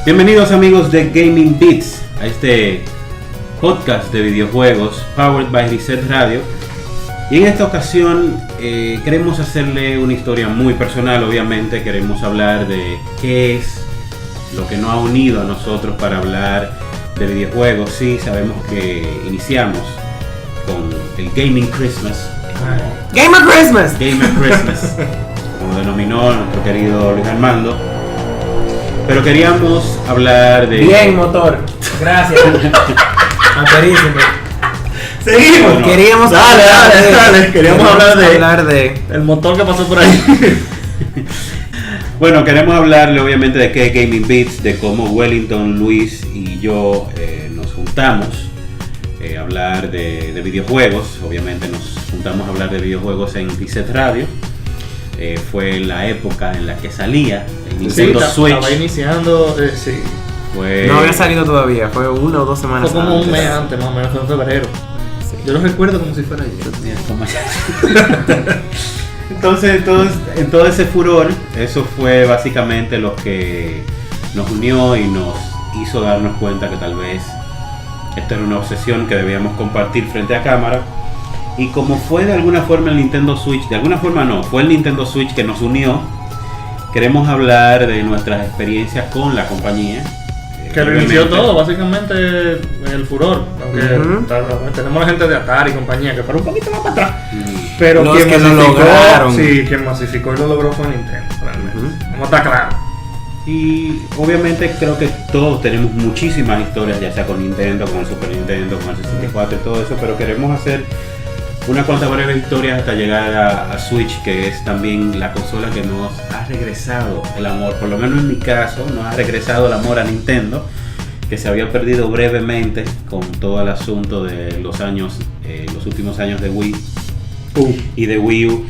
Bienvenidos amigos de Gaming Beats a este podcast de videojuegos powered by Reset Radio. Y en esta ocasión queremos hacerle una historia muy personal, obviamente. Queremos hablar de qué es lo que nos ha unido a nosotros para hablar de videojuegos. Sí, sabemos que iniciamos con el Gaming Christmas. Gamer Christmas, como denominó nuestro querido Luis Armando. Pero queríamos hablar de... Bien, motor. Gracias. Aperísimo. Seguimos. Bueno, Queríamos Dale. Queríamos hablar de el motor que pasó por ahí. Bueno, queremos hablarle obviamente de qué es Gaming Beats, de cómo Wellington, Luis y yo nos juntamos a hablar de videojuegos. Obviamente nos juntamos a hablar de videojuegos en Reset Radio. Fue la época en la que salía el Nintendo Switch. Estaba iniciando, sí. No había salido todavía, fue 1 o 2 semanas Fue como antes. un mes antes, más o menos, fue en febrero. Sí. Yo lo recuerdo como si fuera ayer. Entonces, en todo ese furor, eso fue básicamente lo que nos unió y nos hizo darnos cuenta que tal vez esta era una obsesión que debíamos compartir frente a cámara. Y como fue de alguna forma el Nintendo Switch, de alguna forma no, fue el Nintendo Switch que nos unió, queremos hablar de nuestras experiencias con la compañía. Que lo inició todo, básicamente el furor. Aunque tenemos la gente de Atari y compañía que para un poquito más para atrás. Pero Los quien que lo masificó, lograron. sí, quien masificó y lo logró fue Nintendo, realmente. Vamos a estar claro. Y obviamente creo que todos tenemos muchísimas historias, ya sea con Nintendo, con el Super Nintendo, con el 64 y todo eso, pero queremos hacer unas cuantas breves historias hasta llegar a Switch, que es también la consola que nos ha regresado el amor, por lo menos en mi caso, nos ha regresado el amor a Nintendo, que se había perdido brevemente con todo el asunto de los años, los últimos años de Wii y de Wii U.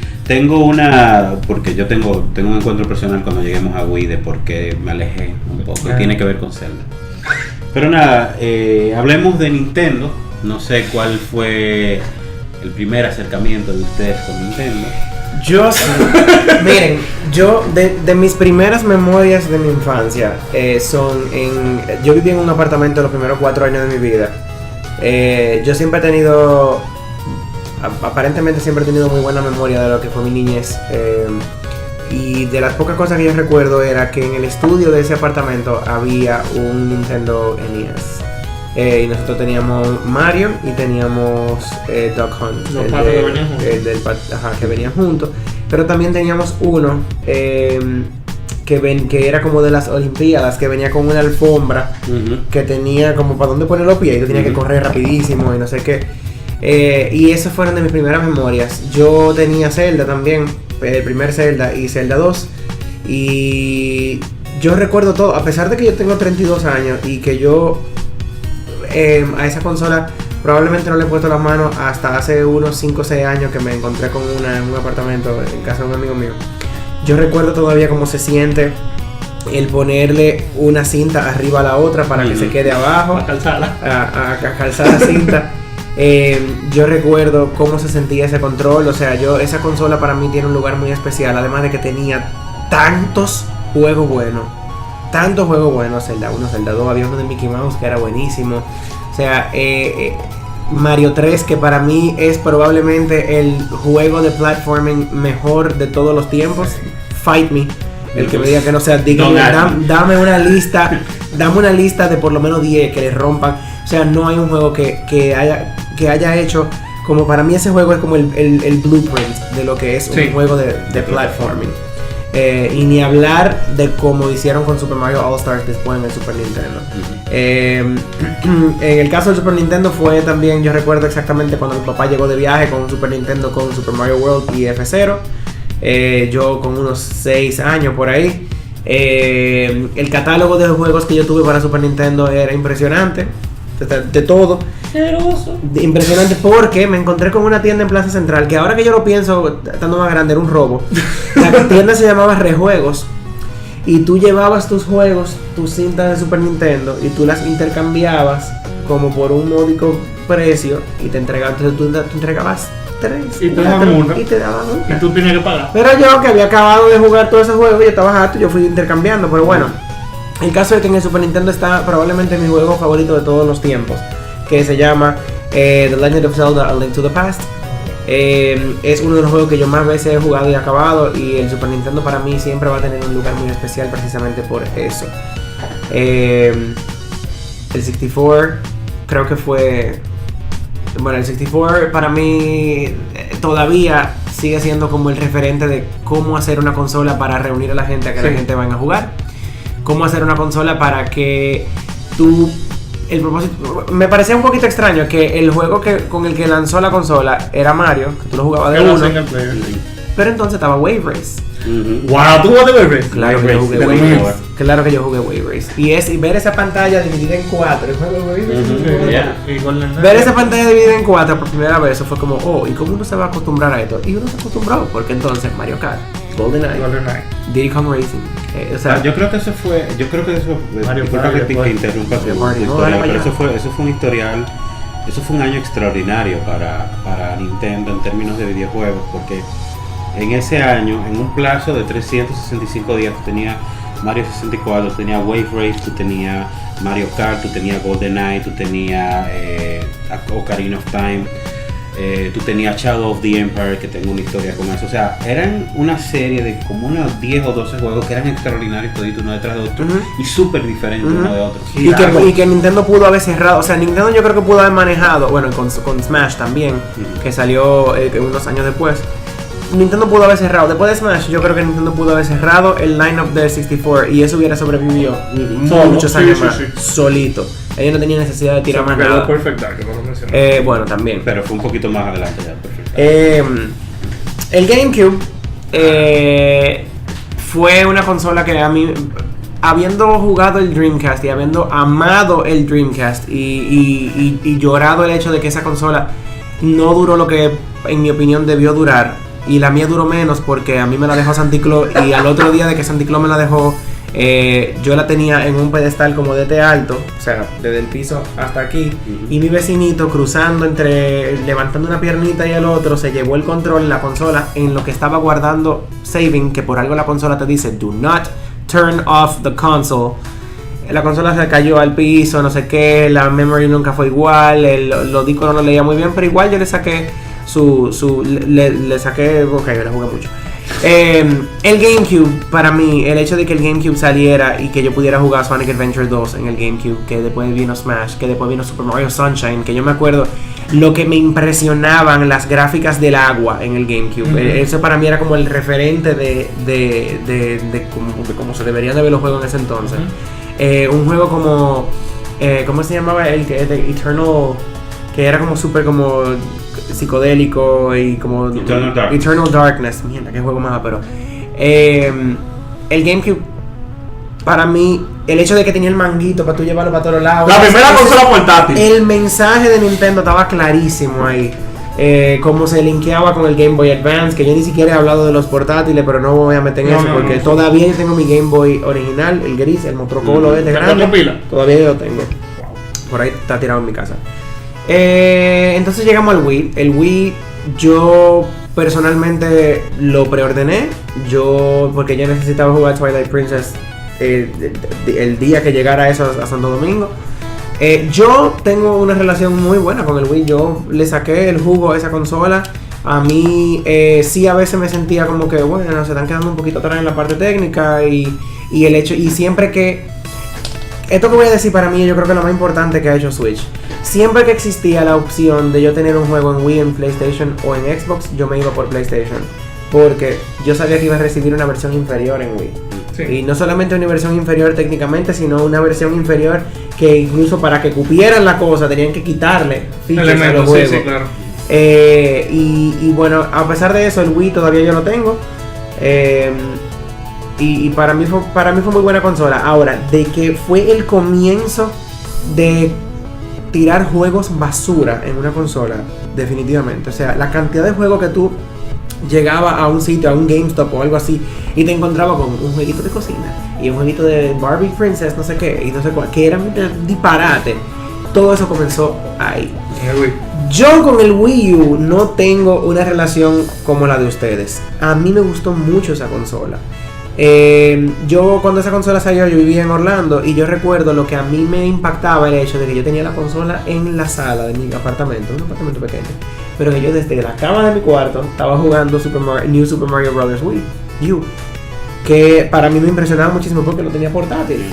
Porque yo tengo un encuentro personal cuando lleguemos a Wii de por qué me alejé un poco, y tiene que ver con Zelda. Pero nada, hablemos de Nintendo. No sé cuál fue el primer acercamiento de ustedes con Nintendo. Yo sí. Miren, yo de mis primeras memorias de mi infancia yo viví en un apartamento los primeros 4 años de mi vida. Yo siempre he tenido, aparentemente siempre he tenido muy buena memoria de lo que fue mi niñez. Y de las pocas cosas que yo recuerdo era que en el estudio de ese apartamento había un Nintendo NES. Y nosotros teníamos Mario y teníamos Duck Hunt, Los patos que venían juntos. que venían juntos. Pero también teníamos uno que era como de las Olimpiadas, que venía con una alfombra que tenía como para dónde poner los pies y tú tenías que correr rapidísimo y no sé qué. Y esas fueron de mis primeras memorias. Yo tenía Zelda también, el primer Zelda y Zelda 2. Y yo recuerdo todo, a pesar de que yo tengo 32 años y que yo a esa consola probablemente no le he puesto las manos hasta hace unos 5 o 6 años que me encontré con una en un apartamento en casa de un amigo mío. Yo recuerdo todavía cómo se siente el ponerle una cinta arriba a la otra para que se quede abajo, Para calzarla. a calzar la cinta. Yo recuerdo cómo se sentía ese control. O sea, esa consola para mí tiene un lugar muy especial, además de que tenía tantos juegos buenos. Tantos juegos buenos, Zelda 1, Zelda 2, había uno de Mickey Mouse que era buenísimo. O sea, Mario 3, que para mí es probablemente el juego de platforming mejor de todos los tiempos. Fight Me. El que me diga que no sea, dígame, dame una lista de por lo menos 10 que le rompan. O sea, no hay un juego que haya hecho como para mí ese juego es como el blueprint de lo que es un juego de platforming. Y ni hablar de cómo hicieron con Super Mario All Stars después en el Super Nintendo. En el caso del Super Nintendo fue también, yo recuerdo exactamente cuando mi papá llegó de viaje con un Super Nintendo, con Super Mario World y F0. Yo con unos 6 años por ahí. El catálogo de juegos que yo tuve para Super Nintendo era impresionante. De todo. Impresionante, porque me encontré con una tienda en Plaza Central que ahora que yo lo pienso, estando más grande, era un robo. La tienda se llamaba Rejuegos y tú llevabas tus juegos, tus cintas de Super Nintendo y tú las intercambiabas como por un módico precio y te entregaban. Entonces tú entregabas 3 y te daban una y te daban una. Y tú tenías que pagar. Pero yo que había acabado de jugar todo ese juego y estaba harto, yo fui intercambiando, pero bueno. El caso es que en el Super Nintendo está probablemente mi juego favorito de todos los tiempos, que se llama The Legend of Zelda: A Link to the Past. Es uno de los juegos que yo más veces he jugado y acabado, y el Super Nintendo para mí siempre va a tener un lugar muy especial precisamente por eso. El 64 creo que fue... Bueno, el 64 para mí todavía sigue siendo como el referente de cómo hacer una consola para reunir a la gente, a que la gente vaya a jugar. Cómo hacer una consola para que tú... El propósito... Me parecía un poquito extraño que el juego con el que lanzó la consola era Mario, que tú lo jugabas de uno. Pero entonces estaba Wave Race. Wow, ¿tú jugaste Wave Race? Claro que yo jugué Wave Race. Claro que yo jugué Wave Race. Y ver esa pantalla dividida en 4. El juego de Wave Race. Ver esa pantalla dividida en 4 por primera vez, eso fue como, oh, ¿y cómo uno se va a acostumbrar a esto? Y uno se acostumbró, porque entonces Mario Kart, GoldenEye, Diddy Kong Racing. O sea, yo creo que eso disculpa que te interrumpa tu historia, pero eso fue un historial, eso fue un año extraordinario para Nintendo en términos de videojuegos, porque en ese año, en un plazo de 365 días, tú tenías Mario 64, tú tenías Wave Race, tú tenías Mario Kart, tú tenías GoldenEye, tú tenías Ocarina of Time, tú tenías Shadow of the Empire, que tengo una historia con eso. O sea, eran una serie de como unos 10 o 12 juegos que eran extraordinarios toditos uno detrás de otro y súper diferentes uno de otro. Y que Nintendo pudo haber cerrado. O sea, Nintendo yo creo que pudo haber manejado, bueno, con Smash también, que salió unos años después. Nintendo pudo haber cerrado. Después de Smash, yo creo que Nintendo pudo haber cerrado el lineup de 64 y eso hubiera sobrevivido muchos años más, solito. Ellos no tenían necesidad de tirar más nada. Perfect Dark, que no lo mencioné. Bueno, también. Pero fue un poquito más adelante ya, Perfect Dark. El GameCube fue una consola que a mí, habiendo jugado el Dreamcast y habiendo amado el Dreamcast y llorado el hecho de que esa consola no duró lo que en mi opinión debió durar, y la mía duró menos porque a mí me la dejó Santiclo, y al otro día de que Santiclo me la dejó, yo la tenía en un pedestal como de este alto, o sea, desde el piso hasta aquí, y mi vecinito cruzando levantando una piernita y el otro, se llevó el control, la consola, en lo que estaba guardando saving, que por algo la consola te dice do not turn off the console. La consola se cayó al piso, no sé qué, la memory nunca fue igual, los discos no lo leía muy bien, pero igual yo le saqué le saqué, ok, la jugué mucho. El GameCube, para mí, el hecho de que el GameCube saliera y que yo pudiera jugar Sonic Adventure 2 en el GameCube, que después vino Smash, que después vino Super Mario Sunshine, que yo me acuerdo lo que me impresionaban las gráficas del agua en el GameCube. Eso para mí era como el referente de cómo se deberían de ver los juegos en ese entonces. Un juego como ¿cómo se llamaba? El que de Eternal, que era como súper como psicodélico y como Eternal Darkness. Mierda, qué juego más, pero el GameCube, para mí, el hecho de que tenía el manguito para tú llevarlo para todos lados, la primera consola portátil, el mensaje de Nintendo estaba clarísimo ahí. Cómo se linkeaba con el Game Boy Advance, que yo ni siquiera he hablado de los portátiles, pero no voy a meter en eso porque todavía yo tengo mi Game Boy original, el gris, el Motrocolo este grande, todavía yo lo tengo. Por ahí está tirado en mi casa. Entonces llegamos al Wii. El Wii yo personalmente lo preordené, porque yo necesitaba jugar Twilight Princess el día que llegara eso a Santo Domingo. Yo tengo una relación muy buena con el Wii. Yo le saqué el jugo a esa consola. A mí sí, a veces me sentía como que bueno, se están quedando un poquito atrás en la parte técnica y el hecho, y siempre que esto que voy a decir, para mí yo creo que es lo más importante que ha hecho Switch. Siempre que existía la opción de yo tener un juego en Wii, en PlayStation o en Xbox, yo me iba por PlayStation, porque yo sabía que iba a recibir una versión inferior en Wii. Sí. Y no solamente una versión inferior técnicamente, sino una versión inferior que incluso para que cupieran la cosa tenían que quitarle features a los juegos. Sí, claro. Y bueno, a pesar de eso, el Wii todavía yo lo tengo. Y para mí fue muy buena consola. Ahora, de que fue el comienzo de tirar juegos basura en una consola, definitivamente. O sea, la cantidad de juegos que tú llegabas a un sitio, a un GameStop o algo así, y te encontrabas con un jueguito de cocina y un jueguito de Barbie Princess, no sé qué, y no sé cuál, que era un disparate. Todo eso comenzó ahí. Yo con el Wii U no tengo una relación como la de ustedes. A mí me gustó mucho esa consola. Yo cuando esa consola salió, yo vivía en Orlando y yo recuerdo lo que a mí me impactaba el hecho de que yo tenía la consola en la sala de mi apartamento, un apartamento pequeño, pero que yo desde la cama de mi cuarto estaba jugando New Super Mario Bros. Wii U, que para mí me impresionaba muchísimo porque lo tenía portátil.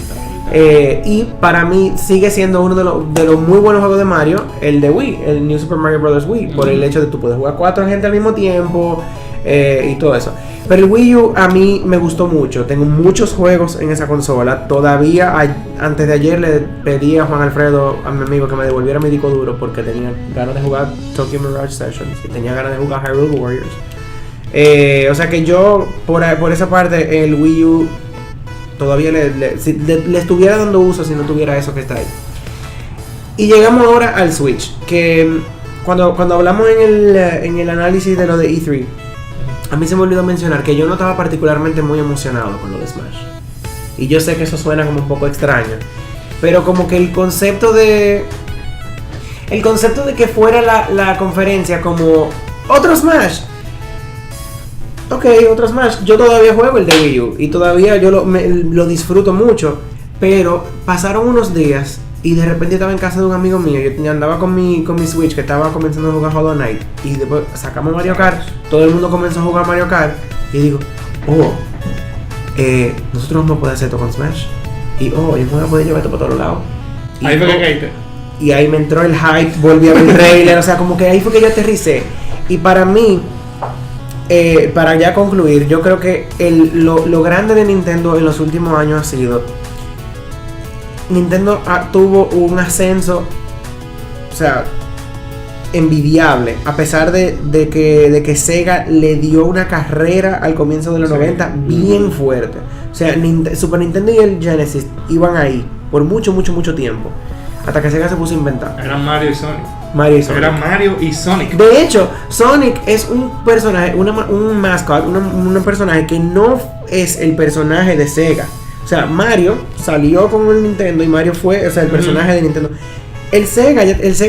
Y para mí sigue siendo uno de los muy buenos juegos de Mario, el de Wii, el New Super Mario Bros. Wii, por el hecho de que tú puedes jugar 4 gente al mismo tiempo y todo eso. Pero el Wii U a mí me gustó mucho. Tengo muchos juegos en esa consola. Todavía antes de ayer le pedí a Juan Alfredo, a mi amigo, que me devolviera mi disco duro porque tenía ganas de jugar Tokyo Mirage Sessions y tenía ganas de jugar Hyrule Warriors. O sea que yo por esa parte el Wii U todavía le estuviera dando uso si no tuviera eso que está ahí. Y llegamos ahora al Switch, que cuando hablamos en el análisis de lo de E3, a mí se me olvidó mencionar que yo no estaba particularmente muy emocionado con lo de Smash. Y yo sé que eso suena como un poco extraño, pero como que el concepto de que fuera la conferencia como otro Smash. Ok, otro Smash. Yo todavía juego el de Wii U y todavía yo lo disfruto mucho, pero pasaron unos días y de repente estaba en casa de un amigo mío. Yo andaba con mi Switch, que estaba comenzando a jugar Hollow Knight, y después sacamos Mario Kart. Todo el mundo comenzó a jugar Mario Kart y digo, nosotros vamos a poder hacer esto con Smash. Y yo me voy a poder llevar esto para todos lados. Ahí fue que caíste. Y ahí me entró el hype, volví a ver el trailer, o sea, como que ahí fue que yo aterricé. Y para mí, para ya concluir, yo creo que lo grande de Nintendo en los últimos años ha sido Nintendo tuvo un ascenso, o sea, envidiable, a pesar de que Sega le dio una carrera al comienzo de los 90 bien fuerte. O sea, Super Nintendo y el Genesis iban ahí por mucho tiempo, hasta que Sega se puso a inventar. Eran Mario y Sonic. Eran Mario y Sonic. De hecho, Sonic es un personaje, un mascot, un personaje que no es el personaje de Sega. O sea, Mario salió con el Nintendo y Mario fue, o sea, el personaje de Nintendo. El Sega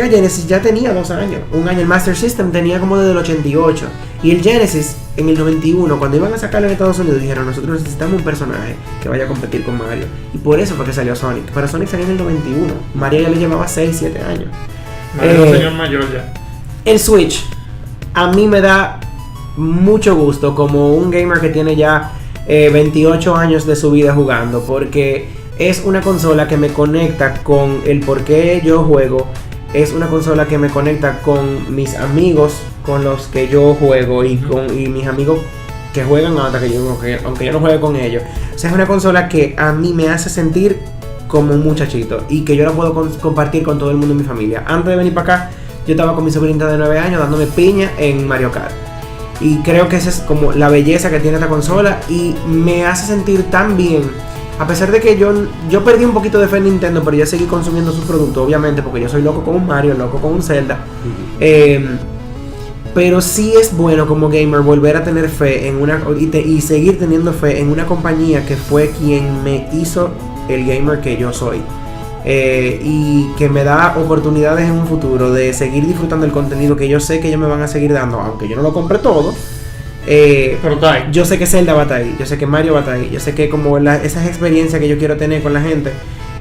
Genesis ya tenía 2 años. Un año. El Master System tenía como desde el 88. Y el Genesis en el 91, cuando iban a sacarlo en Estados Unidos, dijeron: nosotros necesitamos un personaje que vaya a competir con Mario. Y por eso fue que salió Sonic. Pero Sonic salió en el 91. Mario ya le llevaba 6, 7 años. Mario es un señor mayor ya. El Switch a mí me da mucho gusto como un gamer que tiene ya 28 años de su vida jugando, porque es una consola que me conecta con el por qué yo juego. Es una consola que me conecta con mis amigos con los que yo juego y mis amigos que juegan aunque yo no juegue con ellos. O sea, es una consola que a mí me hace sentir como un muchachito y que yo la puedo compartir con todo el mundo en mi familia. Antes de venir para acá, yo estaba con mi sobrinita de 9 años dándome piña en Mario Kart. Y creo que esa es como la belleza que tiene esta consola y me hace sentir tan bien. A pesar de que yo perdí un poquito de fe en Nintendo, pero yo seguí consumiendo sus productos, obviamente, porque yo soy loco con un Mario, loco con un Zelda. Pero sí es bueno como gamer volver a tener fe en y seguir teniendo fe en una compañía que fue quien me hizo el gamer que yo soy. Y que me da oportunidades en un futuro de seguir disfrutando el contenido que yo sé que ellos me van a seguir dando, aunque yo no lo compre todo. Pero está ahí. Yo sé que Zelda va a estar ahí, yo sé que Mario va a estar ahí, yo sé que como esas experiencias que yo quiero tener con la gente,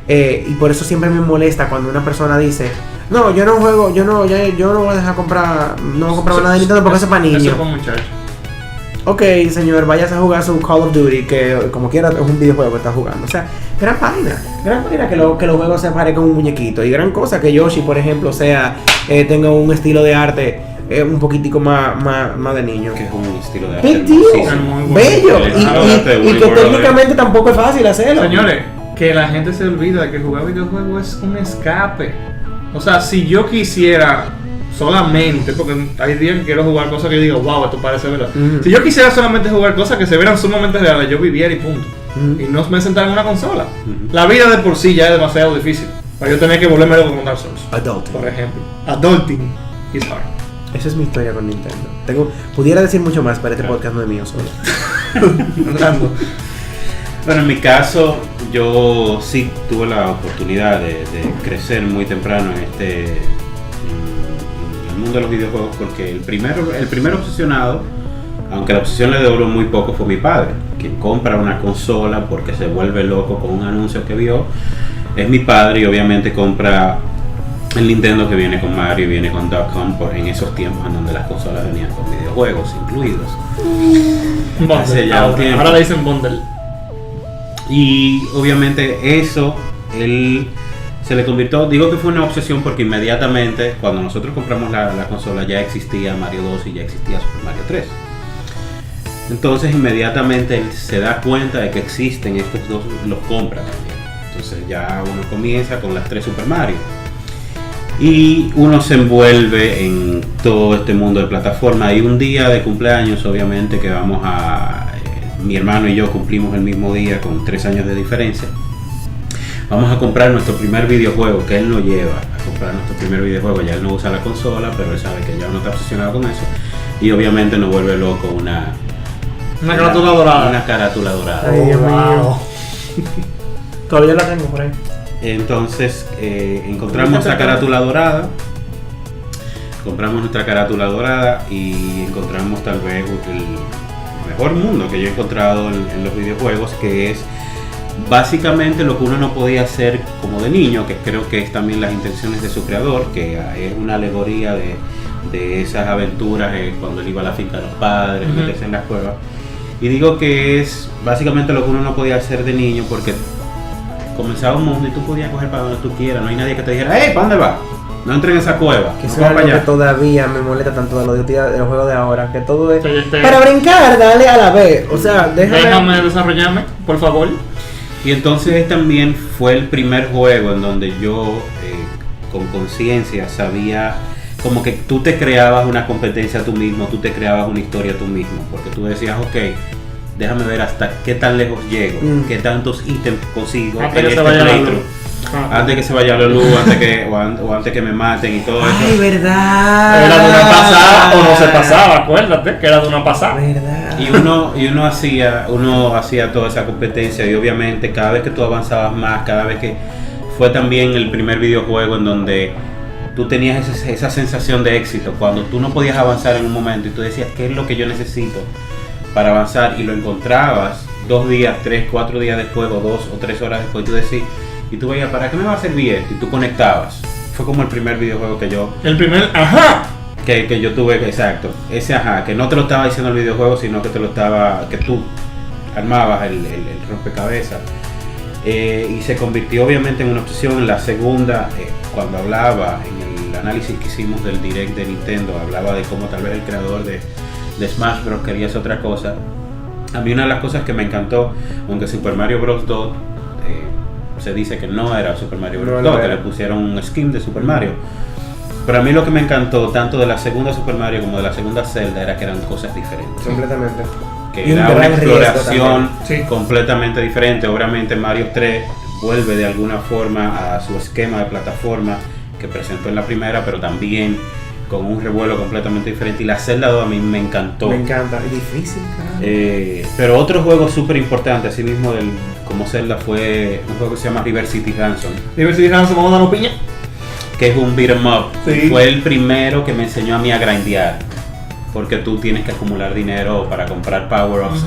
y por eso siempre me molesta cuando una persona dice: no, yo no juego, yo no voy a dejar comprar, no voy a comprar nada de Nintendo porque eso es para niños. Eso es para muchachos. Ok, señor, vayas a jugar su Call of Duty, que como quiera es un videojuego que está jugando. O sea, gran página que los juegos se parezcan un muñequito. Y gran cosa que Yoshi, por ejemplo, tenga un estilo de arte un poquitico más de niño. Que es un estilo de arte Big deal, hermosísimo. bello. Y que técnicamente tampoco es fácil hacerlo. Señores, que la gente se olvida de que jugar videojuegos es un escape. O sea, si yo quisiera solamente, porque hay días que quiero jugar cosas que yo digo, wow, esto parece verdad. Si yo quisiera solamente jugar cosas que se vieran sumamente reales, yo viviera y punto. Y no me sentara en una consola. La vida de por sí ya es demasiado difícil para yo tener que volverme loco con Dark Souls, Adulting, por ejemplo. Adulting is hard. Esa es mi historia con Nintendo. Pudiera decir mucho más, pero este podcast no es mío solo. Bueno, en mi caso, yo sí tuve la oportunidad de crecer muy temprano en el mundo de los videojuegos, porque el primer obsesionado aunque la obsesión le duró muy poco, fue mi padre, quien compra una consola porque se vuelve loco con un anuncio que vio. Es mi padre y obviamente compra el Nintendo que viene con Mario y viene con Duck Hunt en esos tiempos en donde las consolas venían con videojuegos incluidos. Hace ya un tiempo. Ahora le dicen bundle. Y obviamente eso, él se le convirtió, digo que fue una obsesión porque inmediatamente cuando nosotros compramos la consola ya existía Mario 2 y ya existía Super Mario 3. Entonces inmediatamente él se da cuenta de que existen estos dos, los compra también. Entonces ya uno comienza con las 3 Super Mario. Y uno se envuelve en todo este mundo de plataforma. Y un día de cumpleaños, obviamente, que vamos a... mi hermano y yo cumplimos el mismo día con 3 años de diferencia. Vamos a comprar nuestro primer videojuego, que él nos lleva a comprar nuestro primer videojuego. Ya él no usa la consola, pero él sabe que ya uno está obsesionado con eso. Y obviamente nos vuelve loco una carátula dorada. Una carátula dorada. Ay, Dios mío. Wow. Todavía la tengo por ahí. Entonces encontramos nuestra carátula dorada, compramos nuestra carátula dorada y encontramos tal vez el mejor mundo que yo he encontrado en los videojuegos, que es básicamente lo que uno no podía hacer como de niño, que creo que es también las intenciones de su creador, que es una alegoría de esas aventuras cuando él iba a la finca de los padres, meterse en las cuevas. Y digo que es básicamente lo que uno no podía hacer de niño porque comenzaba un mundo y tú podías coger para donde tú quieras, no hay nadie que te dijera, ¡hey! ¿Para dónde vas? No entres en esa cueva. Que no eso es algo que todavía me molesta tanto de los juegos de ahora, que todo es... Para brincar, dale a la B. O sea, déjame desarrollarme, por favor. Y entonces también fue el primer juego en donde yo, con conciencia, sabía como que tú te creabas una competencia tú mismo, tú te creabas una historia tú mismo, porque tú decías, ok, déjame ver hasta qué tan lejos llego, qué tantos ítems consigo en este playthrough. Antes que se vaya la luz, antes que me maten y todo eso. Ay, verdad. Era de una pasada o no se pasaba, acuérdate que era de una pasada. Verdad. Y uno hacía toda esa competencia y obviamente cada vez que tú avanzabas más, cada vez que fue también el primer videojuego en donde tú tenías esa sensación de éxito, cuando tú no podías avanzar en un momento y tú decías, ¿qué es lo que yo necesito para avanzar? Y lo encontrabas 2 días, 3, 4 días después, o 2 o 3 horas después, tú decías, y tú veías, ¿para qué me va a servir esto? Y tú conectabas. Fue como el primer videojuego que yo... El primer ajá. Que yo tuve, exacto. Ese ajá, que no te lo estaba diciendo el videojuego, sino que que tú armabas el rompecabezas. Y se convirtió obviamente en una obsesión. En la segunda, cuando hablaba, en el análisis que hicimos del Direct de Nintendo, hablaba de cómo tal vez el creador de Smash Bros. Quería hacer otra cosa. A mí una de las cosas que me encantó, aunque Super Mario Bros. 2 se dice que no era Super Mario Bros. 2, que le pusieron un skin de Super Mario. Pero a mí lo que me encantó, tanto de la segunda Super Mario como de la segunda Zelda, era que eran cosas diferentes. Completamente. Que era una exploración completamente diferente. Obviamente Mario 3 vuelve de alguna forma a su esquema de plataforma que presentó en la primera, pero también con un revuelo completamente diferente. Y la Zelda 2 a mí me encantó. Me encanta, es difícil, pero otro juego súper importante, así mismo como Zelda, fue un juego que se llama River City Ransom. River City Ransom, vamos a dar piña. Que es un beat 'em up. Sí. Fue el primero que me enseñó a mí a grindear. Porque tú tienes que acumular dinero para comprar power-ups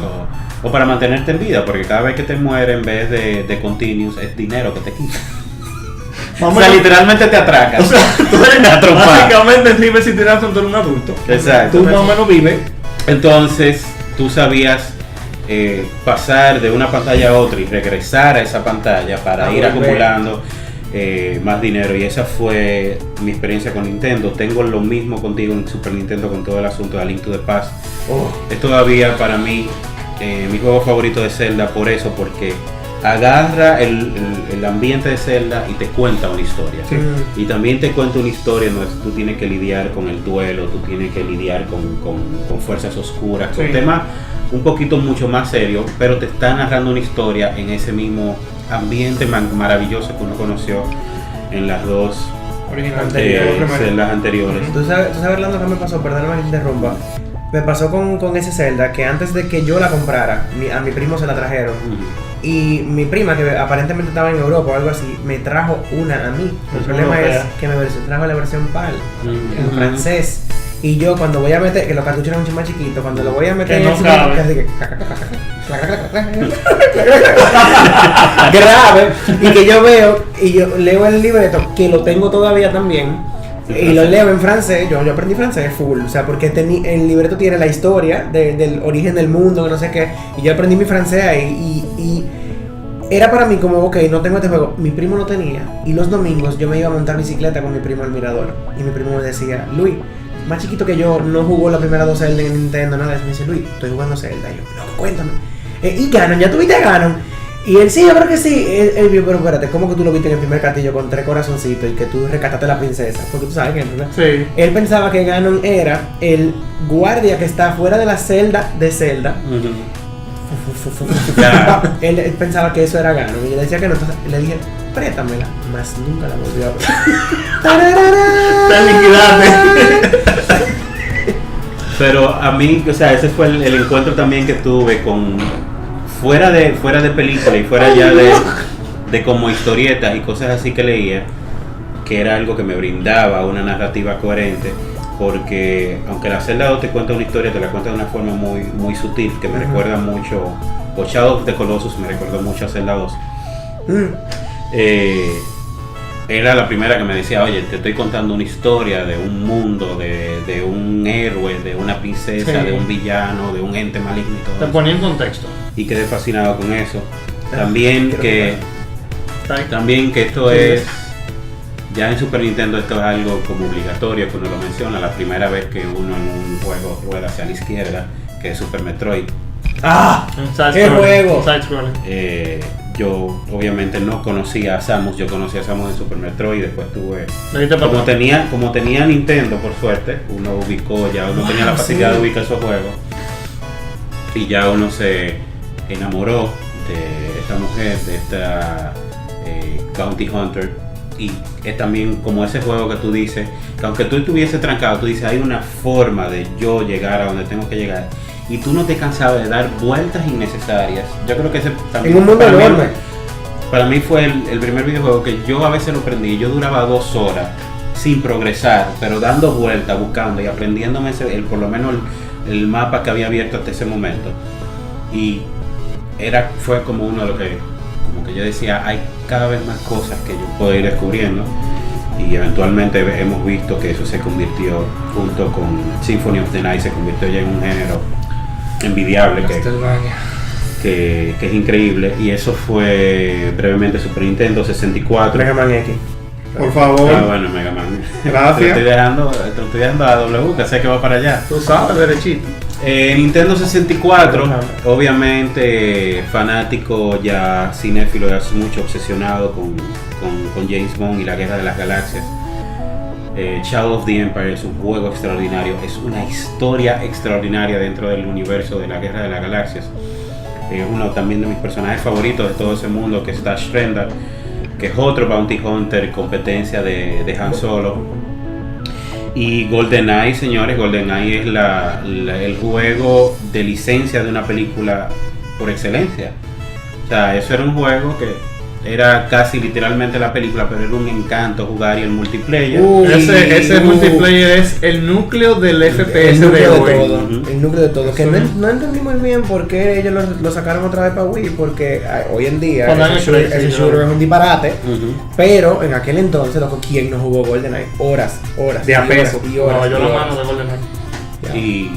o para mantenerte en vida. Porque cada vez que te mueres, en vez de continuous, es dinero que te quita. O sea, literalmente te atracas. O sea, tú eres básicamente en River City Ransom tú eres un adulto. Exacto. Tú más o menos vives. Entonces, tú sabías pasar de una pantalla a otra y regresar a esa pantalla para ir acumulando más dinero. Y esa fue mi experiencia con Nintendo. Tengo lo mismo contigo en Super Nintendo con todo el asunto de A Link to the Past. Es todavía para mí mi juego favorito de Zelda por eso, porque agarra el ambiente de Zelda y te cuenta una historia. Sí. Y también te cuenta una historia donde tú tienes que lidiar con el duelo, tú tienes que lidiar con fuerzas oscuras, con temas un poquito mucho más serios, pero te está narrando una historia en ese mismo ambiente maravilloso que uno conoció en las dos celdas anteriores. ¿Tú sabes Orlando, qué me pasó? Perdóname que te interrumpa. Me pasó con ese Zelda que antes de que yo la comprara, a mi primo se la trajeron. Y mi prima, que aparentemente estaba en Europa o algo así, me trajo una a mí. El problema es que me trajo la versión PAL, en francés. Y yo cuando voy a meter, que los cartuchos eran mucho más chiquitos, cuando lo voy a meter Que no en el cabe. así que grave, y que yo veo, y yo leo el libreto, que lo tengo todavía también, y lo leo en francés. Yo aprendí francés full, o sea, porque el libreto tiene la historia del origen del mundo, que no sé qué, y yo aprendí mi francés ahí, y era para mí como, ok, no tengo este juego. Mi primo lo tenía, y los domingos yo me iba a montar bicicleta con mi primo al mirador, y mi primo me decía, Luis, más chiquito que yo, no jugó la primera 2 Zelda en Nintendo, nada, me dice, Luis, estoy jugando Zelda. Y yo, loco, cuéntame. Y Ganon, ¿ya tuviste a Ganon? Y él, sí, yo creo que sí. Él vio, pero espérate, ¿cómo que tú lo viste en el primer castillo con 3 corazoncitos y que tú rescataste a la princesa? Porque tú sabes que, ¿verdad? Sí. Él pensaba que Ganon era el guardia que está fuera de la celda de Zelda. Ya. Él pensaba que eso era Ganon. Y yo le decía que no, entonces le dije, préstamela. Más nunca la volvió a ver. Te liquidaste. Pero a mí, o sea, ese fue el encuentro también que tuve con fuera de película y fuera ya de como historietas y cosas así que leía, que era algo que me brindaba una narrativa coherente, porque aunque la Zelda 2 te cuenta una historia, te la cuenta de una forma muy, muy sutil, que me recuerda mucho, o Shadow of the Colossus me recordó mucho a Zelda 2. Era la primera que me decía, oye, te estoy contando una historia de un mundo, de un héroe, de una princesa, Sí. de un villano, de un ente maligno y todo Te eso. ponía en contexto. Y quedé fascinado con eso. También quiero que esto es, ya en Super Nintendo esto es algo como obligatorio, que uno lo menciona, la primera vez que uno en un juego rueda hacia la izquierda, que es Super Metroid. ¡Ah! Un side ¡Qué scrolling, juego! un side scrolling. Yo obviamente no conocía a Samus, yo conocí a Samus en Super Metroid, después tuve... Le diste para atrás. Como tenía Nintendo, por suerte, uno ubicó, ya uno tenía la facilidad de ubicar esos juegos, y ya uno se enamoró de esta mujer, de esta Bounty Hunter, y es también como ese juego que tú dices, que aunque tú estuviese trancado, tú dices, hay una forma de yo llegar a donde tengo que llegar, y tú no te cansabas de dar vueltas innecesarias. Yo creo que ese también En un mundo enorme. para mí fue el primer videojuego que yo a veces lo aprendí. Yo duraba 2 horas sin progresar, pero dando vueltas, buscando y aprendiéndome por lo menos el mapa que había abierto hasta ese momento. Y fue como uno de los que, como que yo decía, hay cada vez más cosas que yo puedo ir descubriendo. Y eventualmente hemos visto que eso se convirtió, junto con Symphony of the Night, se convirtió ya en un género envidiable que es increíble. Y eso fue brevemente Super Nintendo 64. Mega Man X. Por favor. Ah, bueno, Mega Man. Gracias. Te lo estoy dejando a W, que sé que va para allá. Tú sabes, derechito. Nintendo 64, obviamente fanático ya cinéfilo, ya mucho obsesionado con James Bond y la Guerra de las Galaxias. Shadow of the Empire es un juego extraordinario, es una historia extraordinaria dentro del universo de la Guerra de las Galaxias. Es uno también de mis personajes favoritos de todo ese mundo, que es Dash Rendar, que es otro Bounty Hunter, competencia de Han Solo. Y GoldenEye, señores, GoldenEye es el juego de licencia de una película por excelencia. O sea, eso era un juego que era casi literalmente la película, pero era un encanto jugar, y el multiplayer. Ese multiplayer es el núcleo del FPS El núcleo de de hoy. todo. Ujú. El núcleo de todo. Que Sí. no entendí muy bien por qué ellos lo sacaron otra vez para Wii. Porque hoy en día Cuando han ese hecho shooter, eso, ese ¿no? shooter es un disparate. Ujú. Pero en aquel entonces, loco, ¿quién no jugó GoldenEye? Horas. De a y peso. y horas, No, yo y la horas. mano de GoldenEye. Ya. Y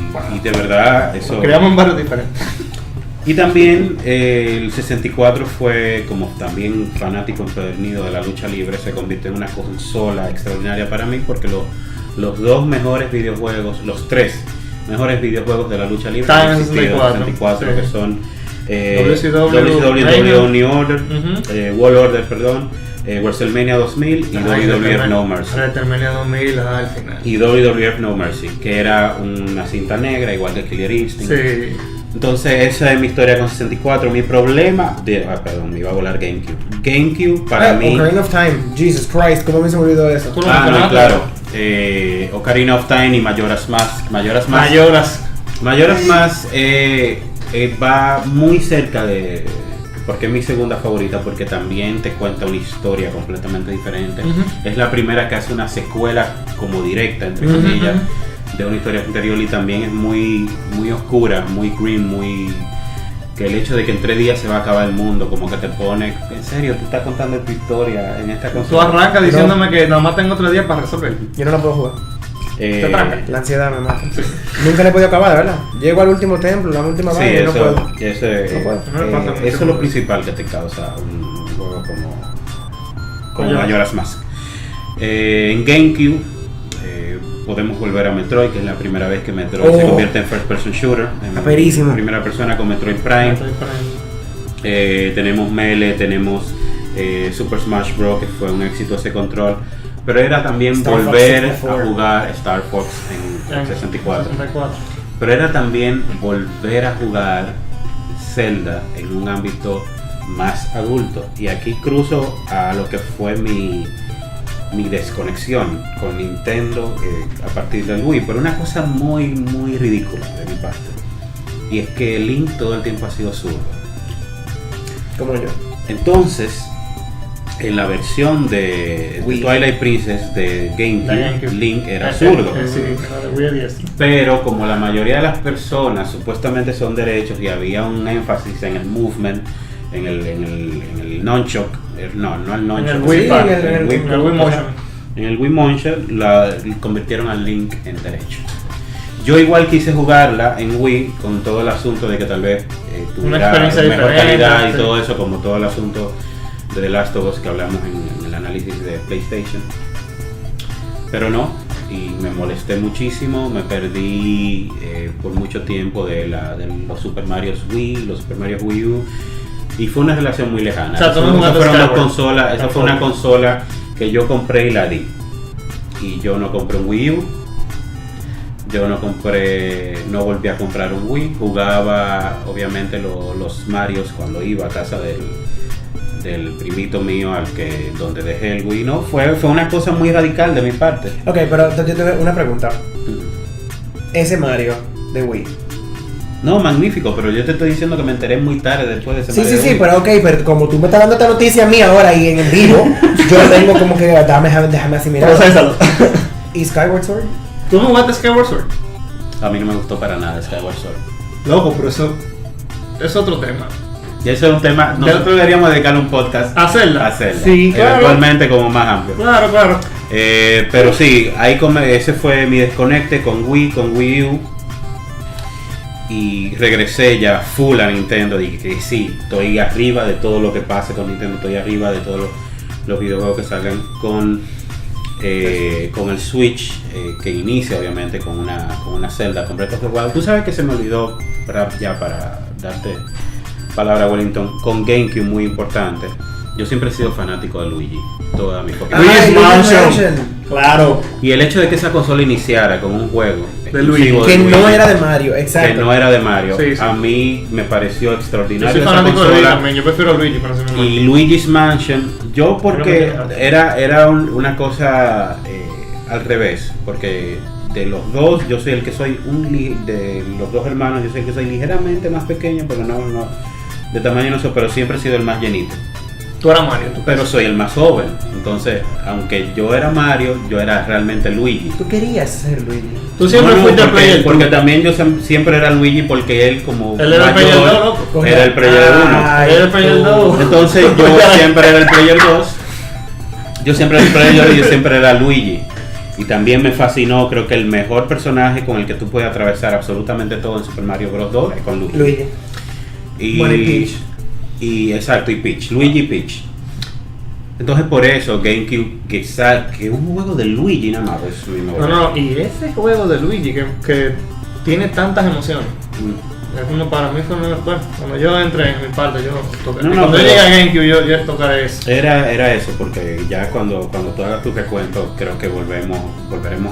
de verdad, eso. Nos criamos en barrios diferentes. Y también el 64 fue, como también fanático empedernido de la lucha libre, se convirtió en una consola extraordinaria para mí, porque los 2 mejores videojuegos, los 3 mejores videojuegos de la lucha libre Están han en existido en 64, que sí. son WCW New Order, Ujú. World Order, perdón, WrestleMania 2000 y WWF No Mercy. Termina 2000 al final. Y WWF No Mercy, que era una cinta negra, igual que Killer Instinct. Sí. Entonces esa es mi historia con 64. Mi problema perdón, me iba a volar GameCube. GameCube para mí. Ocarina of Time. Jesus Christ, ¿cómo me se me olvidó eso? Tú lo No, mencionaste. claro. Ocarina of Time y Majora's Mask. Majora's Mask va muy cerca de, porque es mi segunda favorita, porque también te cuenta una historia completamente diferente. Ujú. Es la primera que hace una secuela como directa, entre Ujú, comillas, de una historia anterior y también es muy oscura, muy green, muy... que el hecho de que en 3 días se va a acabar el mundo, como que te pone, en serio, tú estás contando tu historia en esta Tú consola. arrancas diciéndome que nada más tengo 3 días para resolver. Yo no la puedo jugar. Te tranca. La ansiedad me mata. Nunca le he podido acabar, ¿verdad? Llego al último templo, la última Sí, vaina y no eso, puedo. no puedo. eso es lo principal que te causa un juego como Majora's Majora's Mask. En GameCube podemos volver a Metroid, que es la primera vez que Metroid se convierte en first person shooter, Aperísimo. en primera persona con Metroid Prime. Tenemos Melee, tenemos Super Smash Bros, que fue un éxito ese control, pero era también Star volver Fox a 64. jugar Star Fox en 64. Pero era también volver a jugar Zelda en un ámbito más adulto. Y aquí cruzo a lo que fue mi desconexión con Nintendo a partir del Wii. Pero una cosa muy ridícula de mi parte. Y es que Link todo el tiempo ha sido zurdo. Como yo. Entonces, en la versión de Wii. Twilight Princess de GameCube, Link era zurdo. Sí, la de Wii a diestro. Pero como la mayoría de las personas supuestamente son derechos y había un énfasis en el movement, en el nunchuck, no el nunchuck, En el Wii Pad, en el Wii en el Wii Motion. En el Wii Motion la convirtieron al Link en derecho. Yo igual quise jugarla en Wii con todo el asunto de que tal vez tuviera experiencia mejor diferente, calidad y sí. todo eso, como todo el asunto de The Last of Us que hablamos en el análisis de PlayStation. Pero no, y me molesté muchísimo, me perdí por mucho tiempo de los Super Mario Wii, los Super Mario Wii U, y fue una relación muy lejana. O sea, tú no Eso jugaste fueron dos Skyward. consolas, esa fue una consola que yo compré y la di. Y yo no compré un Wii U, no volví a comprar un Wii, jugaba obviamente los Marios cuando iba a casa del primito mío donde dejé el Wii. No, fue una cosa muy radical de mi parte. Ok, pero yo tengo una pregunta. Ese Mario de Wii. No, magnífico, pero yo te estoy diciendo que me enteré muy tarde después de ese Sí, Mario sí, sí, Wii. pero ok, pero como tú me estás dando esta noticia a mí ahora y en el vivo, yo tengo como que déjame asimilar. Procésalo. ¿Y Skyward Sword? ¿Tú no jugaste Skyward Sword? A mí no me gustó para nada Skyward Sword. Loco, pero eso es otro tema. Y eso es un tema, nosotros deberíamos dedicarle un podcast ¿Hacerla? a hacerla. Sí, claro. Eventualmente como más amplio. Claro. Pero sí, ese fue mi desconecte con Wii U. Y regresé ya full a Nintendo. Dije que sí, estoy arriba de todo lo que pase con Nintendo. Estoy arriba de todos los videojuegos que salgan con el Switch, que inicia obviamente con una Zelda, con Breath of the Wild. Tú sabes que se me olvidó para darte palabra, Wellington, con GameCube, muy importante. Yo siempre he sido fanático de Luigi, toda mi vida. Luigi's Mansion. Mansion. Claro. Y el hecho de que esa consola iniciara con un juego De Luigi. exclusivo Que de no Luigi, era de Mario, exacto. que no era de Mario, Sí, sí. a mí me pareció Yo extraordinario soy esa fanático de Luigi consola. también. Yo prefiero a Luigi para ser Y Luigi's Mansion, yo porque era una cosa al revés, porque de los dos, yo soy el que soy de los dos hermanos, yo soy el que soy ligeramente más pequeño, pero no de tamaño no sé, pero siempre he sido el más llenito. Tú eras Mario, tú Pero soy el más joven, entonces, aunque yo era Mario, yo era realmente Luigi. Tú querías ser Luigi. Tú siempre No, fuiste el porque, player porque 2. también yo siempre era Luigi porque él como Él era el player 2, mayor loco. era el player 1. Ay, Él era el player tú. 2. Entonces yo siempre era el player 2. Yo siempre era el player 2 y yo siempre era Luigi. Y también me fascinó, creo que el mejor personaje con el que tú puedes atravesar absolutamente todo en Super Mario Bros. 2 es con Luigi. Bueno, y Peach. Exacto, y Peach, Luigi y Peach. Entonces por eso GameCube, que un juego de Luigi nada más es mi mejor. No, y ese juego de Luigi que tiene tantas emociones. Es como para mí fue bueno, cuando yo entré en mi parte, yo toqué. No, Cuando yo pero- llegué a GameCube, yo tocaré eso. Era eso, porque ya cuando tú hagas tu recuento, creo que volveremos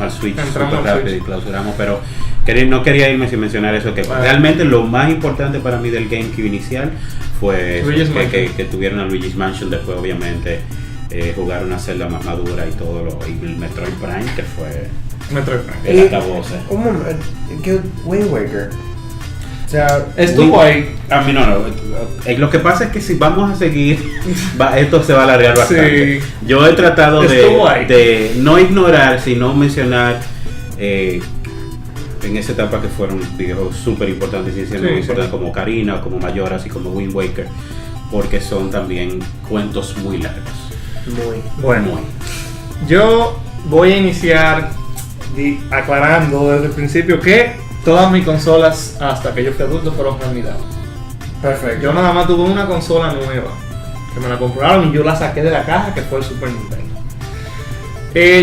al Switch Entramos súper al rápido Switch. y clausuramos, pero no quería irme sin mencionar eso, que Vale. realmente lo más importante para mí del GameCube inicial fue eso, Luigi's que, Mansion. que tuvieron a Luigi's Mansion, después obviamente jugar una Zelda más madura y y el Metroid Prime, que fue Metroid Prime. el altavoz. Un momento, que Wind Waker. O sea, Estuvo ahí. A mí no. Lo que pasa es que si vamos a seguir, esto se va a alargar bastante. Sí. Yo he tratado Estuvo ahí. de no ignorar, sino mencionar en esa etapa que fueron videojuegos súper importantes y siendo Sí, importantes sí. como Karina, como Majora's y como Wind Waker, porque son también cuentos muy largos. Muy. Bueno, Muy. yo voy a iniciar aclarando desde el principio que todas mis consolas hasta que yo fui adulto fueron realidad. Perfecto. Yo nada más tuve una consola nueva que me la compraron y yo la saqué de la caja, que fue el Super Nintendo.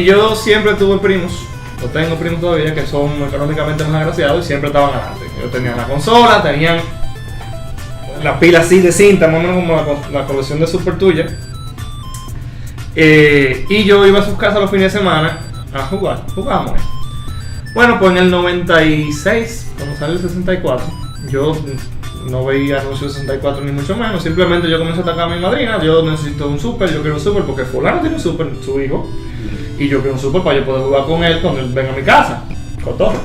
Yo siempre tuve primos, o tengo primos todavía, que son económicamente más agraciados y siempre estaban adelante. Yo tenía la consola, tenían la pila así de cinta, más o menos como la colección de Super tuya. Y yo iba a sus casas los fines de semana a jugábamos. Bueno, pues en el 96, cuando salió el 64, yo no veía anuncios de 64 ni mucho menos, simplemente yo comencé a atacar a mi madrina, yo necesito un Super, yo quiero un Super porque fulano tiene un Super, su hijo, y yo quiero un Super para yo poder jugar con él cuando él venga a mi casa, cotorro.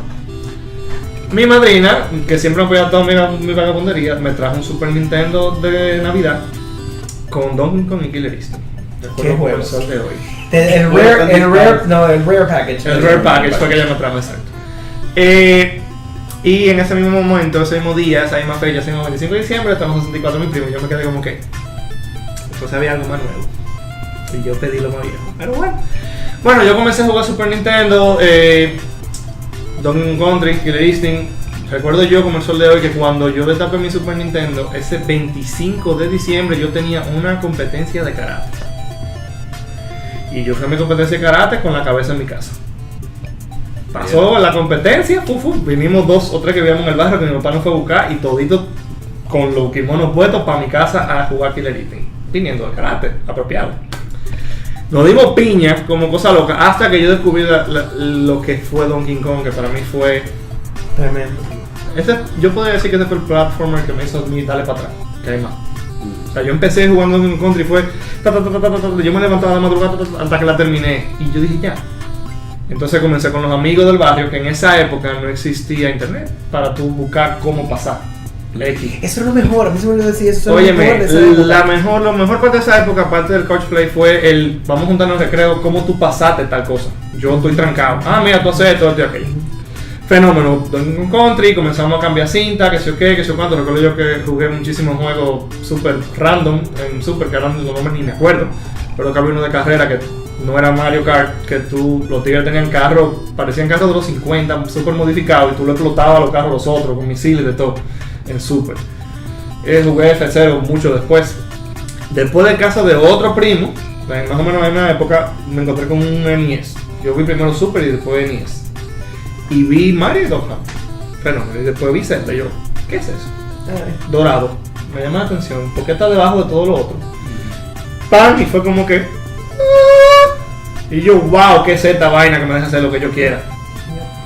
Mi madrina, que siempre me apoya toda mi vagabundería, me trajo un Super Nintendo de Navidad con Donkey Kong y Killer Instinct. ¿Qué Recuerdo como el juegos? sol de hoy. El rare package. El Rare Package fue que ella me trajo, exacto. Y en ese mismo momento, ese mismo día, esa misma fecha, ese mismo 25 de diciembre, estamos en 64 mi primo y yo me quedé como que pues había algo más nuevo. Y yo pedí lo más viejo. Pero bueno. Bueno, yo comencé a jugar Super Nintendo, Donkey Kong Country, Killer Instinct. Recuerdo yo como el sol de hoy que cuando yo destapé mi Super Nintendo, ese 25 de diciembre yo tenía una competencia de karate. Y yo fui a mi competencia de karate con la cabeza en mi casa. Pasó la competencia, vinimos 2 o 3 que vivíamos en el barrio que mi papá nos fue a buscar y toditos con los kimonos puestos para mi casa a jugar Killer Instinct, viniendo de karate, apropiado. Nos dimos piña como cosa loca hasta que yo descubrí lo que fue Donkey Kong, que para mí fue Tremendo. yo podría decir que ese fue el platformer que me hizo a mí darle para atrás, que hay más. O sea, yo empecé jugando en un country y fue yo me levantaba de madrugada hasta que la terminé y yo dije ya. Entonces comencé con los amigos del barrio, que en esa época no existía internet para tú buscar cómo pasar X. Eso es lo mejor, a mí se me olvidó decir eso. Óyeme, la lo mejor parte de esa época, aparte del coach play, fue el vamos a juntarnos en recreo, cómo tú pasaste tal cosa. Yo estoy trancado. Ah, mira, tú haces esto y aquello. Fenómeno, en country, comenzamos a cambiar cinta, que sé yo qué, que sé yo cuánto. Recuerdo yo que jugué muchísimos juegos super random en Super, que ahora los nombres ni me acuerdo. Pero que había uno de carrera que no era Mario Kart, que los tigres tenían carros, parecían carros de los 50, super modificados, y tú le explotabas a los carros los otros, con misiles de todo, en Super. Jugué F0 mucho después. Después del caso de otro primo, más o menos en una época, me encontré con un NES. Yo vi primero Super y después NES. Y vi Mario y Donkey Kong. Fenómeno. Y después vi Zelda. Y yo, ¿qué es eso? Dorado. Me llama la atención. ¿Por qué está debajo de todo lo otro? ¡Pam! Y fue como que... Y yo, wow, ¿qué es esta vaina que me deja hacer lo que yo quiera?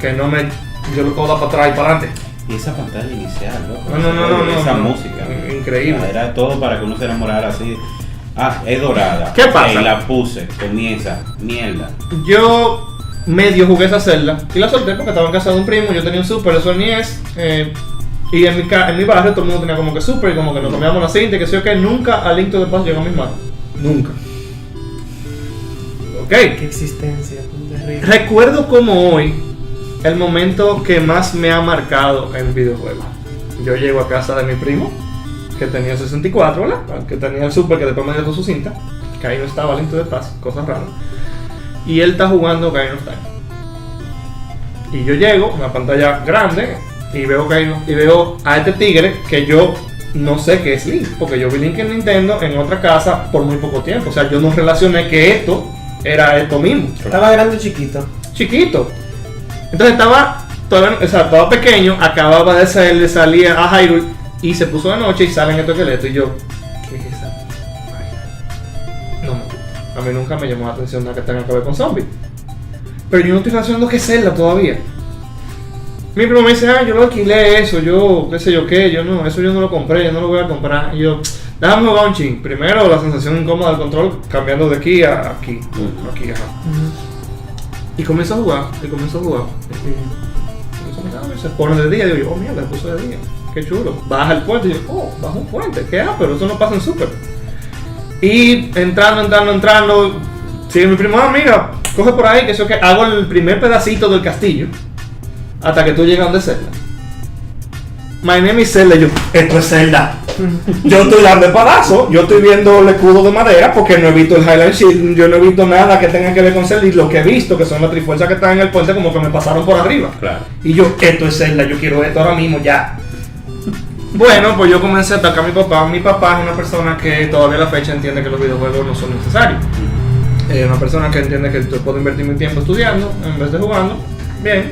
Que no me... Yo lo puedo dar para atrás y para adelante. Y esa pantalla inicial, loco. No. Esa música. Increíble. Era todo para que uno se enamorara así. Ah, es dorada. ¿Qué pasa? Y la puse, comienza, mierda. Yo medio jugué esa celda y la solté porque estaba en casa de un primo, yo tenía un Super, eso ni es. Y en mi barrio todo el mundo tenía como que Super y como que nos tomábamos la cinta y que sé yo que nunca a Link to the Past llegó a mis manos. Nunca. Ok. Qué existencia, terrible. Recuerdo como hoy el momento que más me ha marcado en videojuegos. Yo llego a casa de mi primo, que tenía 64, ¿verdad? Que tenía el Super, que después me dejó su cinta, que ahí no estaba Link to the Past, cosas raras. Y él está jugando Ocarina of Time. Y yo llego, una pantalla grande, y veo a este tigre que yo no sé qué es Link, porque yo vi Link en Nintendo en otra casa por muy poco tiempo. O sea, yo no relacioné que esto era esto mismo. Estaba grande o chiquito. Chiquito. Entonces estaba pequeño, acababa de salir a Hyrule y se puso de noche y salen estos esqueletos y yo, ¿qué es esa vaina? No me gusta. A mí nunca me llamó la atención nada que tenga que ver con zombies. Pero yo no estoy relacionando que es Zelda todavía. Mi primo me dice, yo lo alquilé eso, yo qué sé yo qué, eso yo no lo compré, yo no lo voy a comprar. Y yo, déjame jugar un ching. Primero la sensación incómoda del control, cambiando de aquí a aquí. Aquí, ajá. Y comienzo a jugar. Se pone de día y digo, oh mierda, se puso de día. Qué chulo. Baja el puente y yo, baja un puente. ¿Qué? Pero eso no pasa en Super. Y entrando. Sigue mi primo, mira, coge por ahí, que eso que hago el primer pedacito del castillo. hasta que tú llegas donde Zelda. My name is Zelda. Yo, esto es Zelda. Yo estoy dando el palazo, yo estoy viendo el escudo de madera porque no he visto el Highlight Shield, yo no he visto nada que tenga que ver con Zelda y lo que he visto, que son las trifuerzas que están en el puente, como que me pasaron por arriba. Claro. Y yo, esto es Zelda, yo quiero esto ahora mismo, ya. Bueno, pues yo comencé a atacar a mi papá. Mi papá es una persona que todavía a la fecha entiende que los videojuegos no son necesarios. Es una persona que entiende que yo puedo invertir mi tiempo estudiando en vez de jugando. Bien.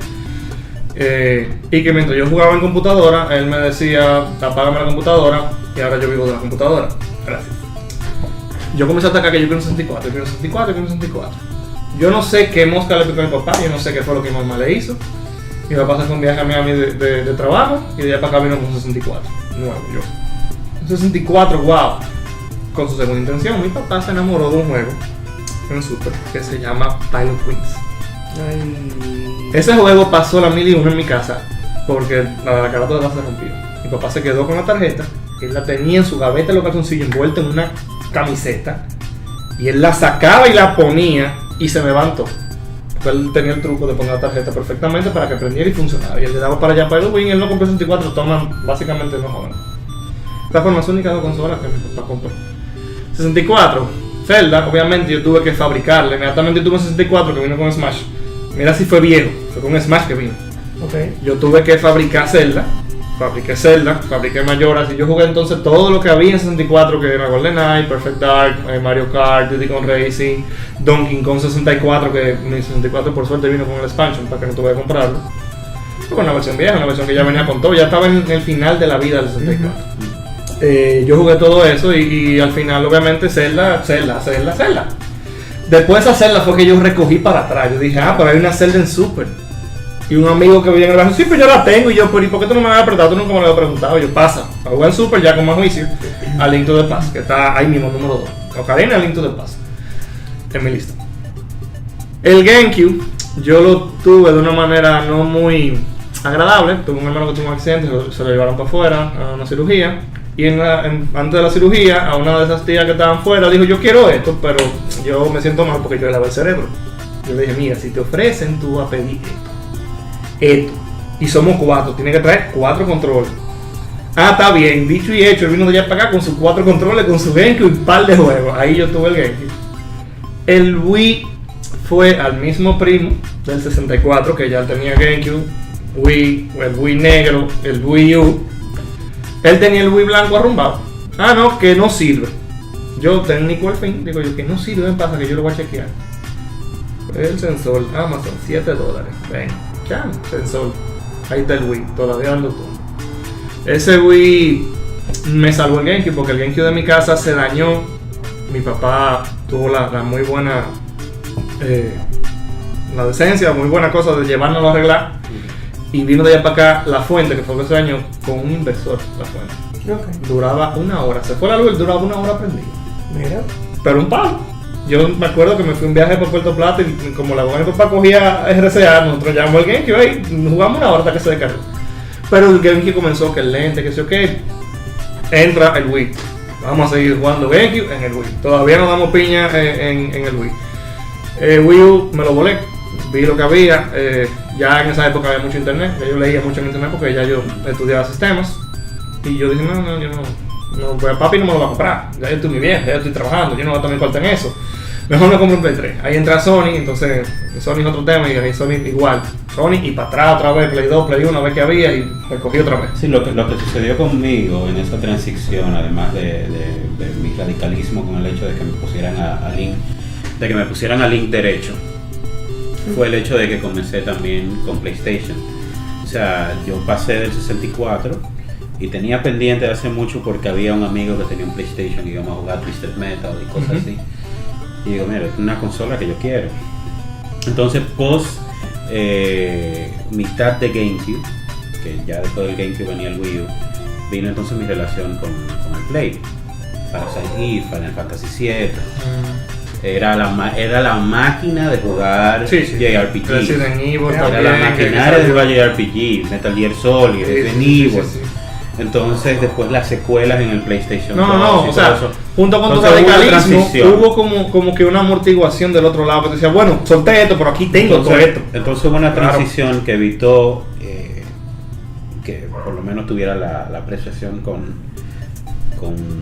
Y que mientras yo jugaba en computadora, él me decía, apágame la computadora, y ahora yo vivo de la computadora. Gracias. Yo comencé a atacar que yo quiero un 64, yo quiero un 64, yo quiero un 64. Yo no sé qué mosca le picó a mi papá, yo no sé qué fue lo que mi mamá le hizo. Mi papá se fue un viaje a Miami de trabajo, y de allá para acá vino con un 64, nuevo yo. Un 64, wow. Con su segunda intención, mi papá se enamoró de un juego en Super que se llama Pilot Wings. Ay. Ese juego pasó la 1001 en mi casa porque la carátula se rompió. Mi papá se quedó con la tarjeta, él la tenía en su gaveta de los calzoncillos envuelta en una camiseta y él la sacaba y la ponía y se me levantó. Porque él tenía el truco de poner la tarjeta perfectamente para que prendiera y funcionara. Y él le daba para allá para el Wing, él no compró 64, toman básicamente no jodan. Estas fueron las únicas dos consolas que mi papá compró. 64, Zelda, obviamente yo tuve que fabricarla. Inmediatamente tuve un 64 que vino con Smash. Mira si fue viejo, fue con Smash que vino. Okay. Yo tuve que fabricar Zelda, fabriqué Majora's y yo jugué entonces todo lo que había en 64, que era GoldenEye, Perfect Dark, Mario Kart, Diddy Kong Racing, Donkey Kong 64, que mi 64 por suerte vino con el expansion para que no tuve que comprarlo. Fue una versión vieja, una versión que ya venía con todo, ya estaba en el final de la vida del 64. Yo jugué todo eso y al final obviamente Zelda. Después de esa Zelda fue que yo recogí para atrás, yo dije, pero hay una Zelda en Super. Y un amigo que veía en el barrio, sí, pues yo la tengo. Y yo, pero ¿y por qué tú no me habías apretado? Tú nunca me lo habías preguntado. Yo, pasa, a jugar en Super ya con más juicio, a Link to the Past, que está ahí mismo, número 2. Ocarina, Link to the Past, en mi lista. El GameCube, yo lo tuve de una manera no muy agradable. Tuve un hermano que tuvo un accidente, se lo llevaron para afuera a una cirugía. Y antes de la cirugía, a una de esas tías que estaban fuera, dijo, yo quiero esto, pero yo me siento mal porque yo le lavo el cerebro. Yo le dije, mira, si te ofrecen, tú vas a pedir esto. Y somos 4, tiene que traer 4 controles. Está bien, dicho y hecho, él vino de allá para acá con sus 4 controles, con su GameCube y un par de juegos. Ahí yo tuve el GameCube. El Wii fue al mismo primo del 64, que ya tenía GameCube, Wii, el Wii negro, el Wii U. Él tenía el Wii blanco arrumbado. No, que no sirve. Yo técnico al fin, digo yo que no sirve, pasa que yo lo voy a chequear. El sensor, Amazon, $7. Ven, ya, sensor. Ahí está el Wii, todavía ando todo. Ese Wii me salvó el GameCube porque el GameCube de mi casa se dañó. Mi papá tuvo la muy buena la decencia, muy buena cosa de llevárnoslo a arreglar. Y vino de allá para acá la fuente, que fue que se dañó, con un inversor, la fuente. Okay. Duraba 1 hora. Se fue la luz, duraba 1 hora prendida. Mira. Pero un palo. Yo me acuerdo que me fui un viaje por Puerto Plata y como la buena papá cogía RCA, nosotros llamamos el GameCube ahí, jugamos 1 hora hasta que se descargó. Pero el GameCube comenzó que el lente, que sé yo qué. Entra el Wii. Vamos a seguir jugando GameCube en el Wii. Todavía no damos piña en el Wii. Wii U me lo volé. Vi lo que había. Ya en esa época había mucho internet. Yo leía mucho en internet porque ya yo estudiaba sistemas. Y yo dije, no, yo no pues papi no me lo va a comprar. Ya yo estoy muy bien, ya yo estoy trabajando, yo no voy a tomar cuarto en eso. Mejor me compro un Play 3. Ahí entra Sony, entonces Sony es otro tema y ahí Sony igual. Sony y para atrás otra vez, Play 2, Play 1, a ver qué había y recogí otra vez. Sí, lo que sucedió conmigo en esa transición, además de mi radicalismo con el hecho de que me pusieran a Link derecho, fue el hecho de que comencé también con PlayStation. O sea, yo pasé del 64 y tenía pendiente de hace mucho porque había un amigo que tenía un PlayStation y íbamos a jugar Twisted Metal y cosas así. Y digo, mira, es una consola que yo quiero. Entonces, mitad de GameCube, que ya después del GameCube venía el Wii U, vino entonces mi relación con el Play. Parasite Eve, Final Fantasy VII. Era la máquina de jugar JRPG. Resident Evil era también, la maquinaria de jugar JRPG, Metal Gear Solid, Resident Evil. Entonces después las secuelas en el PlayStation 2 o sea, eso. Junto con tu Entonces, radicalismo hubo hubo como que una amortiguación del otro lado, que te decía, bueno, solté esto, pero aquí tengo todo esto. Entonces hubo una transición que evitó que por lo menos tuviera la apreciación con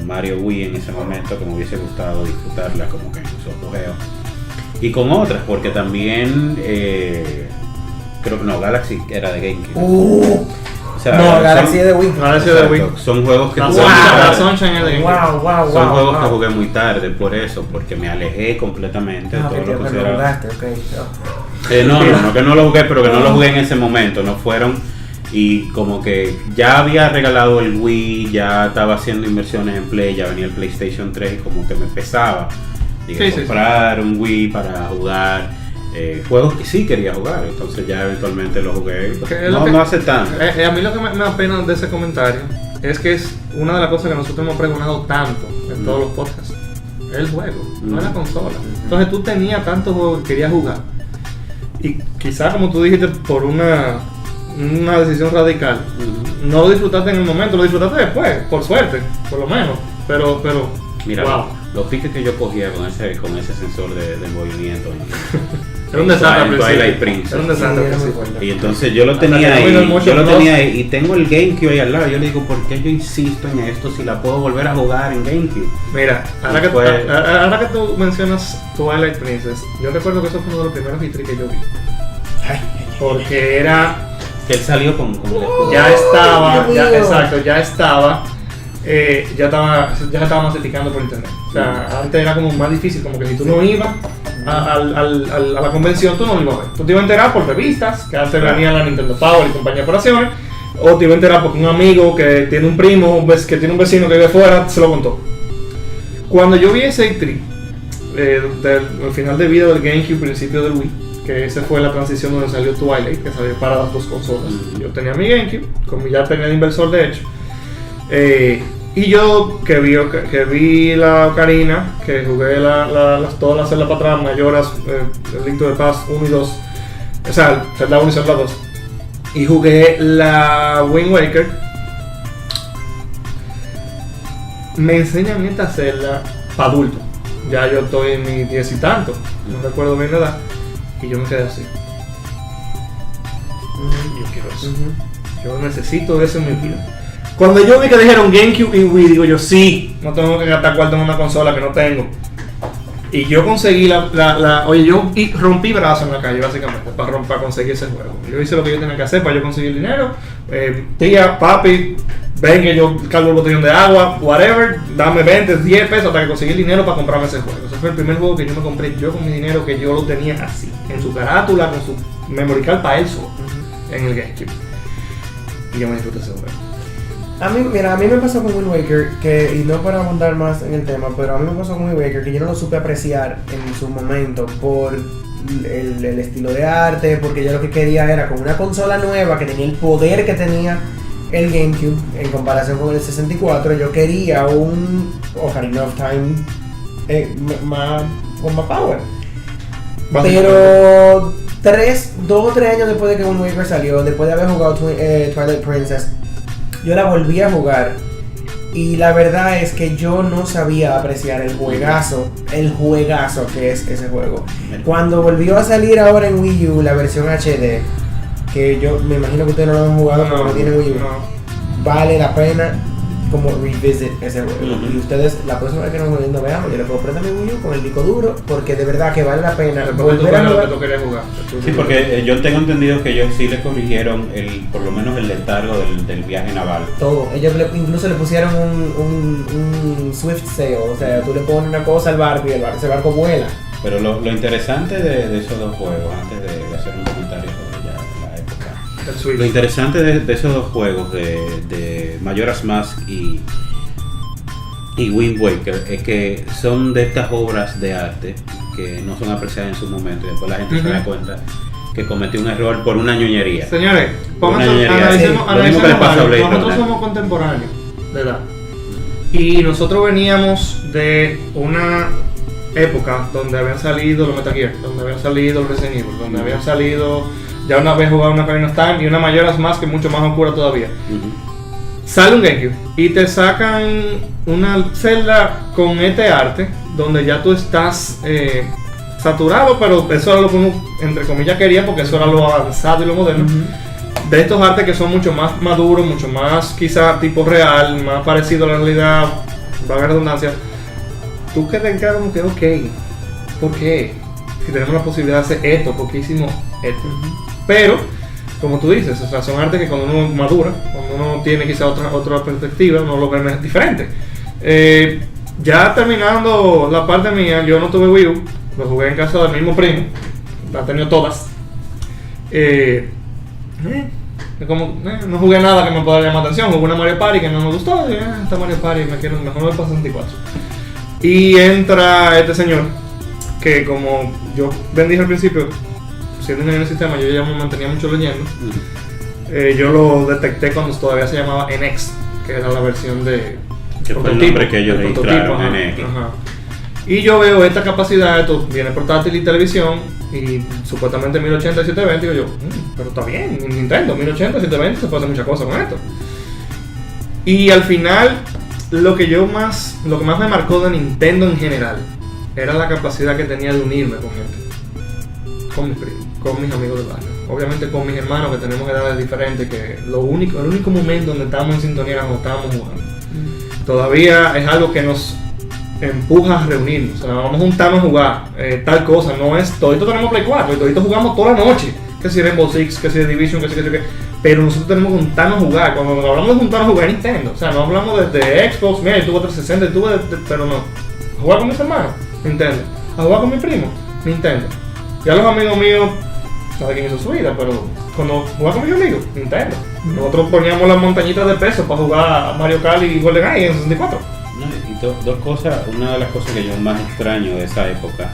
Mario Wii en ese momento, que me hubiese gustado disfrutarla como que en su apogeo. Y con otras, porque también creo que no, Galaxy era de GameCube. O sea, no, Galaxy de Wii. Galaxy de Wii. Son juegos que La Sunshine es de GameCube. Son juegos que jugué muy tarde, por eso, porque me alejé completamente de todo lo que consideraba. No, que no lo jugué, pero que no lo jugué en ese momento, no fueron. Y como que ya había regalado el Wii, ya estaba haciendo inversiones en Play, ya venía el PlayStation 3 y como que me pesaba comprar un Wii para jugar juegos que sí quería jugar, entonces ya eventualmente lo jugué. No hace tanto. A mí lo que me da pena de ese comentario es que es una de las cosas que nosotros hemos preguntado tanto en todos los podcasts: el juego, no la consola. Entonces tú tenías tantos juegos que querías jugar y quizás, como tú dijiste, por una decisión radical, no lo disfrutaste en el momento, lo disfrutaste después, por suerte, por lo menos, pero mira, wow. Los piques que yo cogía con ese sensor de movimiento era un desastre. Twilight Princess. Era un desastre. Y entonces yo lo tenía ahí, y tengo el GameCube ahí al lado. Yo le digo, ¿por qué yo insisto en esto si la puedo volver a jugar en GameCube? Mira, ahora que tú mencionas Twilight Princess, yo recuerdo que eso fue uno de los primeros E3 que yo vi. Porque era... Que él salió con ya estaba masificando por internet. O sea, antes era como más difícil, como que si tú no ibas a la convención, tú no lo ibas a ver. Tú te ibas a enterar por revistas, que antes venía la Nintendo Power y compañía de operaciones, o te ibas a enterar porque un amigo que tiene un primo, que tiene un vecino que vive fuera, se lo contó. Cuando yo vi ese E3, el final de vida del GameCube, principio del Wii, que esa fue la transición donde salió Twilight, que salió para las dos consolas. Yo tenía mi GameCube, como ya tenía el inversor de hecho, y yo que vi la Ocarina, que jugué todas las celdas para atrás, Mayoras, el Link to the Past 1 y 2, o sea, Zelda 1 y Zelda 2, y jugué la Wind Waker. Me enseñan esta celda para adultos, ya yo estoy en mis 10 y tanto, no recuerdo bien la edad, y yo me quedé así. Yo quiero eso. Yo necesito eso en mi vida. Cuando yo vi que dijeron GameCube y Wii, digo yo, sí, no tengo que gastar cuarto en una consola que no tengo. Y yo conseguí yo rompí brazos en la calle, básicamente, para conseguir ese juego. Yo hice lo que yo tenía que hacer para yo conseguir dinero. Tía, papi, ven que yo cargo el botellón de agua, whatever, dame 20, 10 pesos hasta que conseguí el dinero para comprarme ese juego. Ese fue el primer juego que yo me compré yo con mi dinero, que yo lo tenía así, en su carátula, con su memory card para él solo, en el GameCube. Y yo me disfruté ese juego. A mí me pasó con Wind Waker, y no para abundar más en el tema, pero a mí me pasó con Wind Waker que yo no lo supe apreciar en su momento por el estilo de arte, porque yo lo que quería era con una consola nueva que tenía el poder que tenía el GameCube en comparación con el 64, yo quería un Ocarina of Time con más power. Pero 2 o 3 años después de que Wind Waker salió, después de haber jugado Twilight Princess, yo la volví a jugar y la verdad es que yo no sabía apreciar el juegazo que es ese juego. Cuando volvió a salir ahora en Wii U la versión HD, que yo me imagino que ustedes no lo han jugado porque no tienen Wii U, vale la pena como revisit ese juego. Y ustedes, la próxima vez que nos veamos, yo le puedo prestar mi Wii U con el disco duro, porque de verdad que vale la pena volver a jugar. Sí, porque yo tengo entendido que ellos sí le corrigieron por lo menos el letargo del viaje naval. Todo, ellos incluso le pusieron un Swift Sail, o sea, tú le pones una cosa al barco y ese barco vuela. Pero lo interesante de esos dos juegos, antes de hacer un comentario sobre ya la época, lo interesante de esos dos juegos, de Majora's Mask y Wind Waker, es que son de estas obras de arte que no son apreciadas en su momento y después la gente se da cuenta que cometió un error por una ñoñería. Señores, nosotros somos contemporáneos de edad y nosotros veníamos de una época donde habían salido los Metal Gear, donde habían salido los Resident Evil, donde habían salido ya una vez jugado una Ocarina of Time y una Majora's Mask que es mucho más oscura todavía. Sale un GameCube y te sacan una celda con este arte donde ya tú estás saturado, pero eso era lo que uno entre comillas quería, porque eso era lo avanzado y lo moderno. de estos artes que son mucho más maduros, mucho más quizá tipo real, más parecido a la realidad, valga la redundancia, tú que te quedas como que ok, ¿por qué? Si tenemos la posibilidad de hacer esto, ¿por qué hicimos esto? Pero, como tú dices, o sea, son artes que cuando uno madura, cuando uno tiene quizá otra perspectiva, uno lo ve diferente. Ya terminando la parte mía, yo no tuve Wii U, lo jugué en casa del mismo primo, la he tenido todas. No jugué nada que me pueda llamar la atención, jugué una Mario Party que no me gustó, y esta Mario Party mejor me voy para 64. Y entra este señor, que como yo bien dije al principio, siendo en el sistema, yo ya me mantenía mucho leyendo. Yo lo detecté cuando todavía se llamaba NX, que era la versión de que fue el nombre que ellos registraron, NX. Y yo veo esta capacidad, esto viene portátil y televisión, y supuestamente 1080 y 720, y digo yo, pero está bien, Nintendo, 1080 y 720 se puede hacer muchas cosas con esto. Y al final, lo que más me marcó de Nintendo en general, era la capacidad que tenía de unirme con gente, con mis primos, con mis amigos del barrio, obviamente con mis hermanos que tenemos edades diferentes, que el único momento donde estábamos en sintonía era cuando estábamos jugando. Todavía es algo que nos empuja a reunirnos, o sea, vamos a juntarnos a jugar tal cosa, no es, todito tenemos Play 4 y todito jugamos toda la noche, que si Rainbow Six, que si Division, que si pero nosotros tenemos que juntarnos a jugar. Cuando hablamos de juntarnos a jugar Nintendo, o sea, no hablamos de Xbox, mira, yo tuve 360, yo tuve pero no, a jugar con mis hermanos, Nintendo, a jugar con mi primo, Nintendo, ya los amigos míos, cada quien hizo su vida, pero cuando jugaba con mis amigos, Nintendo, nosotros poníamos las montañitas de peso para jugar Mario Kart y GoldenEye en 64. No, y dos cosas, una de las cosas que yo más extraño de esa época,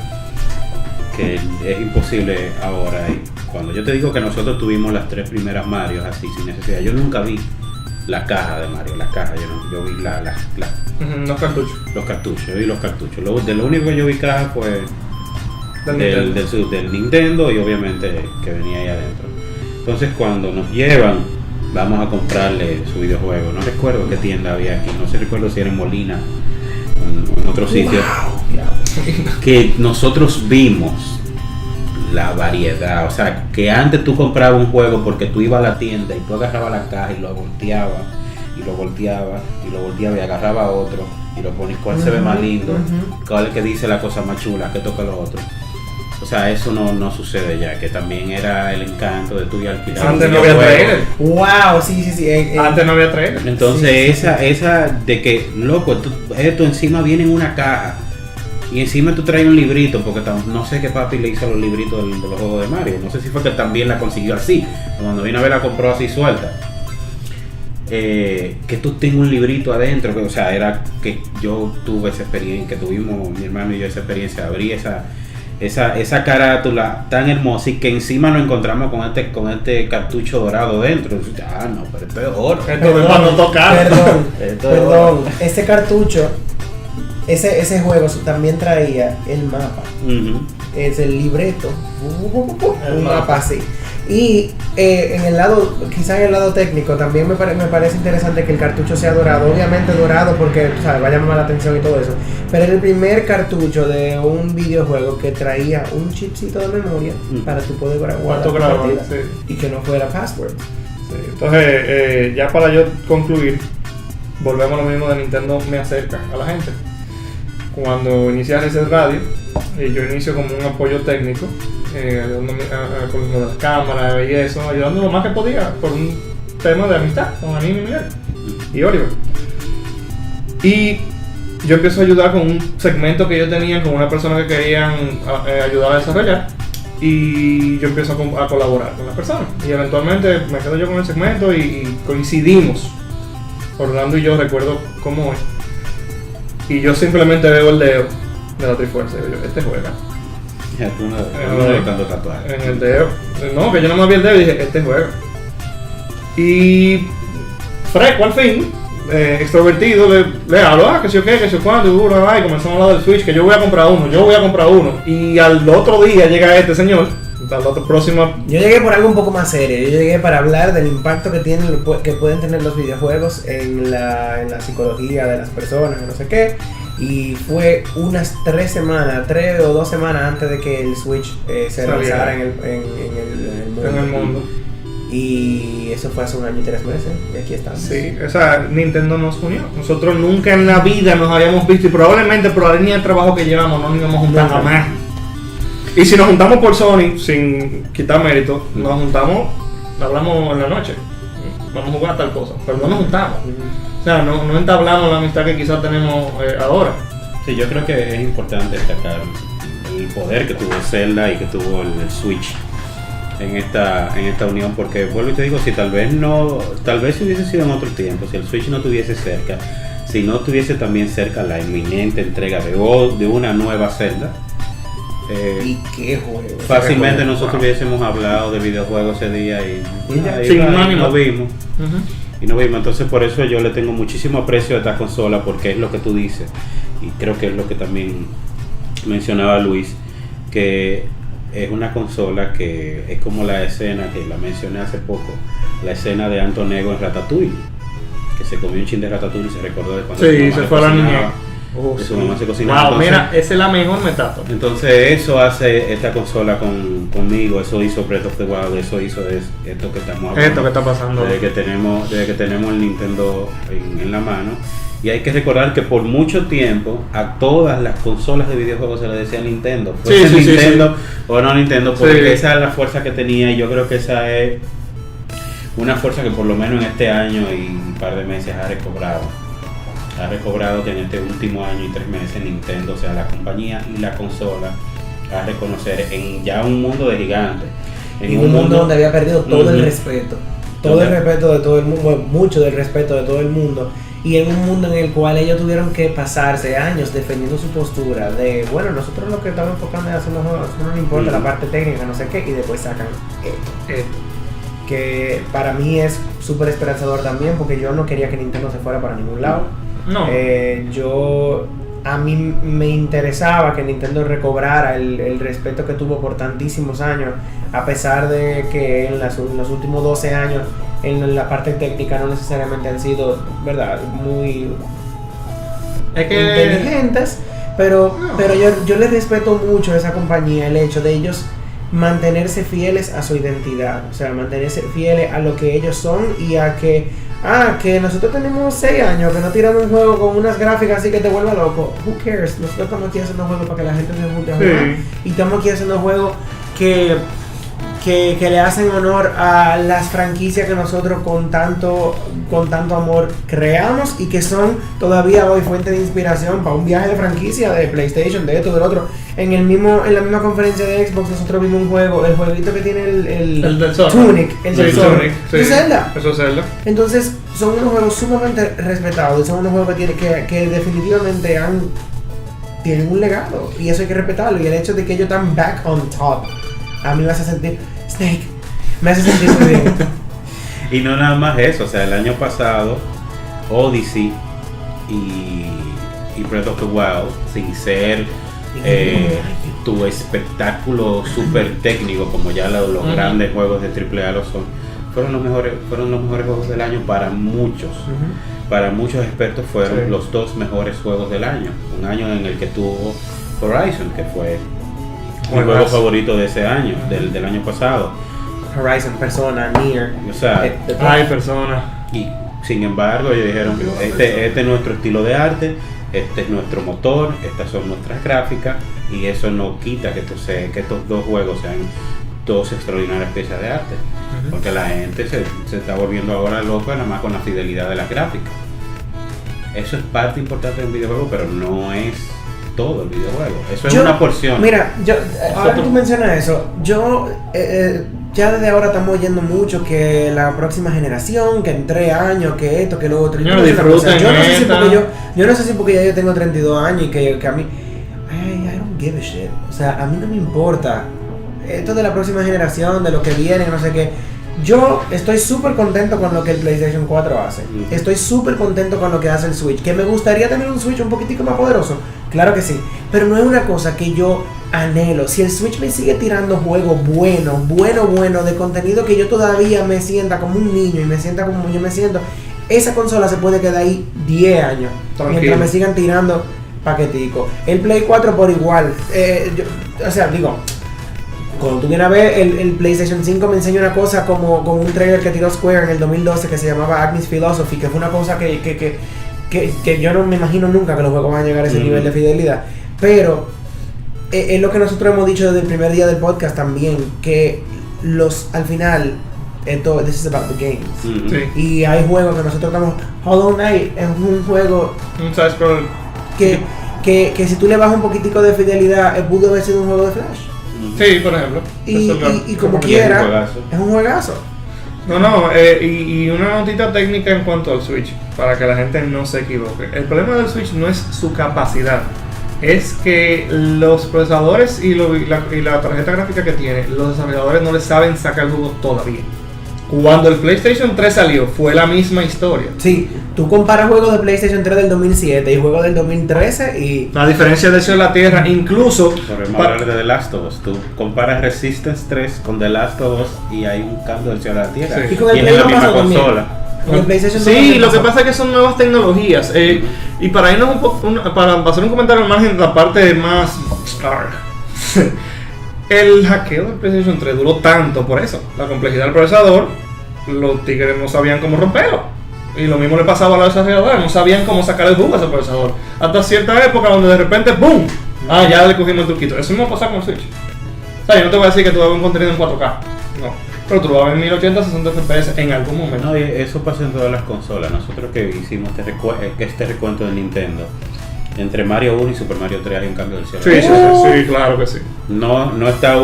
que es imposible ahora, y cuando yo te digo que nosotros tuvimos las 3 primeras Marios así sin necesidad, yo nunca vi la caja de Mario, las cajas, yo vi Los cartuchos. Los cartuchos, yo vi los cartuchos. De lo único que yo vi caja fue del Nintendo y obviamente que venía ahí adentro. Entonces cuando nos llevan, vamos a comprarle su videojuego, no recuerdo qué tienda había aquí, no sé, recuerdo si era en Molina o en otro sitio, que nosotros vimos la variedad, o sea, que antes tú comprabas un juego porque tú ibas a la tienda y tú agarrabas la caja y lo volteabas y lo volteabas y lo volteabas y agarraba otro y lo pones cuál se ve más lindo, cuál es que dice la cosa más chula, que toca lo otro. O sea, eso no sucede ya, que también era el encanto de tu y alquilar. Antes no había trailer. Wow, sí. Antes no había trailer. Entonces sí. esa de que, loco, esto encima viene en una caja y encima tú traes un librito, porque no sé qué papi le hizo a los libritos de los juegos de Mario. No sé si fue que también la consiguió así, cuando vino a ver la compró así suelta. Que tú tengas un librito adentro, o sea, era que yo tuve esa experiencia, que tuvimos mi hermano y yo esa experiencia de abrir esa carátula tan hermosa y que encima nos encontramos con este cartucho dorado dentro. Ah, no, pero esto es oro. Esto es para no tocar. Perdón. Ese cartucho, ese juego también traía el mapa. Es el libreto. Un mapa así. Y en el lado, quizás en el lado técnico, también me parece interesante que el cartucho sea dorado. Obviamente dorado porque, ¿sabes?, va a llamar la atención y todo eso. Pero era el primer cartucho de un videojuego que traía un chipcito de memoria para tú poder guardar tu partida, y que no fuera password. Sí. Entonces, ya para yo concluir, volvemos a lo mismo de Nintendo me acerca a la gente. Cuando inicia Reset Radio, yo inicio como un apoyo técnico, ayudándome con lo de las cámaras y eso, ayudando lo más que podía por un tema de amistad con Anín y Miguel y Oliver. Y yo empiezo a ayudar con un segmento que yo tenía con una persona que querían ayudar a desarrollar, y yo empiezo a colaborar con la persona, y eventualmente me quedo yo con el segmento y coincidimos. Orlando y yo, recuerdo cómo es, y yo simplemente veo el dedo de la Trifuerza y digo yo, este juega. En el dedo. No, que yo no me vi el dedo y dije, este juega. Y Freco al fin, extrovertido, le hablo, que si o qué, que si o cuándo, y comenzamos a hablar del Switch, que yo voy a comprar uno. Y al otro día llega este señor, al otro próximo. Yo llegué por algo un poco más serio. Yo llegué para hablar del impacto que pueden tener los videojuegos en la psicología de las personas, no sé qué. Y fue unas 3 o 2 semanas antes de que el Switch se lanzara en el mundo. Y eso fue hace 1 año y 3 meses, y aquí estamos. Sí, o sea, Nintendo nos unió. Nosotros nunca en la vida nos habíamos visto y probablemente por la línea de trabajo que llevamos no nos íbamos a juntar jamás. Y si nos juntamos por Sony, sin quitar mérito, nos juntamos, hablamos en la noche. Vamos a jugar tal cosa, pero no nos juntamos. O sea, no entablamos la amistad que quizás tenemos ahora. Sí, yo creo que es importante destacar el poder que tuvo Zelda y que tuvo el Switch en esta unión, porque vuelvo y te digo, si tal vez si hubiese sido en otro tiempo, si el Switch no estuviese cerca, si no tuviese también cerca la inminente entrega de una nueva Zelda, ¿y qué juego? Fácilmente nosotros hubiésemos hablado de videojuegos ese día y no vimos. Y no vimos, entonces por eso yo le tengo muchísimo aprecio a esta consola, porque es lo que tú dices, y creo que es lo que también mencionaba Luis, que es una consola que es como la escena que la mencioné hace poco, la escena de Antonego en Ratatouille, que se comió un chin de Ratatouille y se recordó de cuando se fue a la niñez. Su mamá se cocinaba. Wow, mira, esa es la mejor metáfora. Entonces eso hace esta consola conmigo, eso hizo Breath of the Wild, eso hizo esto que estamos hablando. Esto que está pasando. Desde que tenemos el Nintendo en la mano. Y hay que recordar que por mucho tiempo a todas las consolas de videojuegos se le decía Nintendo. Nintendo o no Nintendo, porque esa es la fuerza que tenía, y yo creo que esa es una fuerza que por lo menos en este año y un par de meses ha recobrado que en este último año y 3 meses Nintendo, o sea, la compañía y la consola, a reconocer en ya un mundo de gigantes. En un mundo donde había perdido todo el respeto. Todo el respeto de todo el mundo, mucho del respeto de todo el mundo. Y en un mundo en el cual ellos tuvieron que pasarse años defendiendo su postura de, bueno, nosotros lo que estamos enfocando es hacer los juegos, no nos importa la parte técnica, no sé qué, y después sacan esto. Que para mí es súper esperanzador también, porque yo no quería que Nintendo se fuera para ningún lado. No. A mí me interesaba que Nintendo recobrara el respeto que tuvo por tantísimos años, a pesar de que en los últimos 12 años en la parte técnica no necesariamente han sido, ¿verdad?, muy inteligentes, pero yo les respeto mucho a esa compañía, el hecho de ellos mantenerse fieles a su identidad, o sea, mantenerse fieles a lo que ellos son y a que nosotros tenemos 6 años que no tiramos un juego con unas gráficas así que te vuelva loco. Who cares? Nosotros estamos aquí haciendo juegos para que la gente se junte a jugar. Y estamos aquí haciendo juegos que le hacen honor a las franquicias que nosotros con tanto amor creamos y que son todavía hoy fuente de inspiración para un viaje de franquicia de PlayStation, de esto, del otro. En la misma conferencia de Xbox nosotros vimos un juego, el jueguito que tiene el del Tunic, el del Sonic, ¿es Zelda? Eso es Zelda. Entonces son unos juegos sumamente respetados y son unos juegos que definitivamente tienen un legado, y eso hay que respetarlo, y el hecho de que ellos están back on top, a mí me hace sentir Snake, me hace sentir muy bien. Y no nada más eso, o sea, el año pasado Odyssey y Breath of the Wild, sin ser tu espectáculo super técnico como ya los grandes juegos de AAA lo son, fueron los mejores juegos del año para muchos. Para muchos expertos fueron los 2 mejores juegos del año. Un año en el que tuvo Horizon, que fue mi juego favorito de ese año, del año pasado. Horizon, Persona, Nier. O sea, Persona. Y sin embargo, ellos dijeron, este es nuestro estilo de arte, este es nuestro motor, estas son nuestras gráficas, y eso no quita que estos 2 juegos sean 2 extraordinarias piezas de arte. Porque la gente se está volviendo ahora loca nada más con la fidelidad de las gráficas. Eso es parte importante de un videojuego, pero no es todo el videojuego. Eso es una porción. Mira, ahora que tú mencionas eso, ya desde ahora estamos oyendo mucho que la próxima generación, que en 3 años, que esto, que lo otro. Yo no sé si porque ya yo tengo 32 años y que a mí I don't give a shit. O sea, a mí no me importa esto de la próxima generación, de lo que viene, no sé qué. Yo estoy súper contento con lo que el PlayStation 4 hace. Estoy súper contento con lo que hace el Switch. ¿Que me gustaría tener un Switch un poquitico más poderoso? Claro que sí. Pero no es una cosa que yo anhelo. Si el Switch me sigue tirando juegos bueno, de contenido que yo todavía me sienta como un niño y me sienta como yo me siento, esa consola se puede quedar ahí 10 años. Tranquilo. Mientras me sigan tirando paquetico. El Play 4 por igual. cuando tú vienes a ver el PlayStation 5 me enseña una cosa como un trailer que tiró Square en el 2012 que se llamaba Agnes Philosophy, que fue una cosa que yo no me imagino nunca que los juegos van a llegar a ese nivel de fidelidad. Pero es lo que nosotros hemos dicho desde el primer día del podcast también, que al final this is about the games. Sí. Y hay juegos que nosotros estamos. Hollow Knight es un juego Un side-scroller. que si tú le bajas un poquitico de fidelidad, pudo haber sido un juego de Flash. Sí, por ejemplo. Y como quiera, es un juegazo. No, y una notita técnica en cuanto al Switch, para que la gente no se equivoque. El problema del Switch no es su capacidad, es que los procesadores y la tarjeta gráfica que tiene, los desarrolladores no le saben sacar el jugo todavía. Cuando el PlayStation 3 salió, fue la misma historia. Sí, tú comparas juegos de PlayStation 3 del 2007 y juegos del 2013 y... La diferencia del cielo a la tierra, incluso... Podemos hablar de The Last of Us. Tú comparas Resistance 3 con The Last of Us y hay un cambio del cielo a la tierra. Sí. Y con el Y es la Play misma pasó también. consola. Con el PlayStation Sí, 2 lo que pasó. pasa es que son nuevas tecnologías. Y para irnos un poco, para hacer un comentario al margen, la parte más... El hackeo del PlayStation 3 duró tanto por eso. La complejidad del procesador, los tigres no sabían cómo romperlo. Y lo mismo le pasaba a los desarrolladores, no sabían cómo sacar el jugo a ese procesador. Hasta cierta época donde de repente, ¡boom! Ah, ya le cogimos el truquito. Eso mismo pasa con el Switch. O sea, yo no te voy a decir que tú vas a ver un contenido en 4K. No. Pero tú lo vas a ver en 1080, 60 FPS en algún momento. No, y eso pasa en todas las consolas. Nosotros que hicimos este recuento de Nintendo, entre Mario 1 y Super Mario 3 hay un cambio del cielo. Sí, claro que sí. No está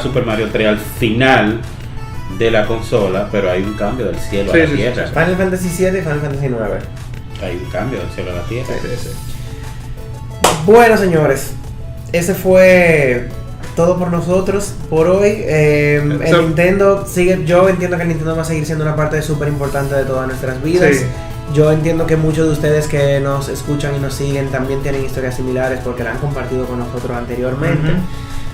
Super Mario 3 al final de la consola, pero hay un cambio del cielo a la tierra. Final Fantasy 7 y Final Fantasy 9. Hay un cambio del cielo a la tierra. Sí. Bueno, señores, ese fue todo por nosotros por hoy. El Nintendo sigue. Yo entiendo que el Nintendo va a seguir siendo una parte súper importante de todas nuestras vidas. Sí. Yo entiendo que muchos de ustedes que nos escuchan y nos siguen también tienen historias similares porque la han compartido con nosotros anteriormente.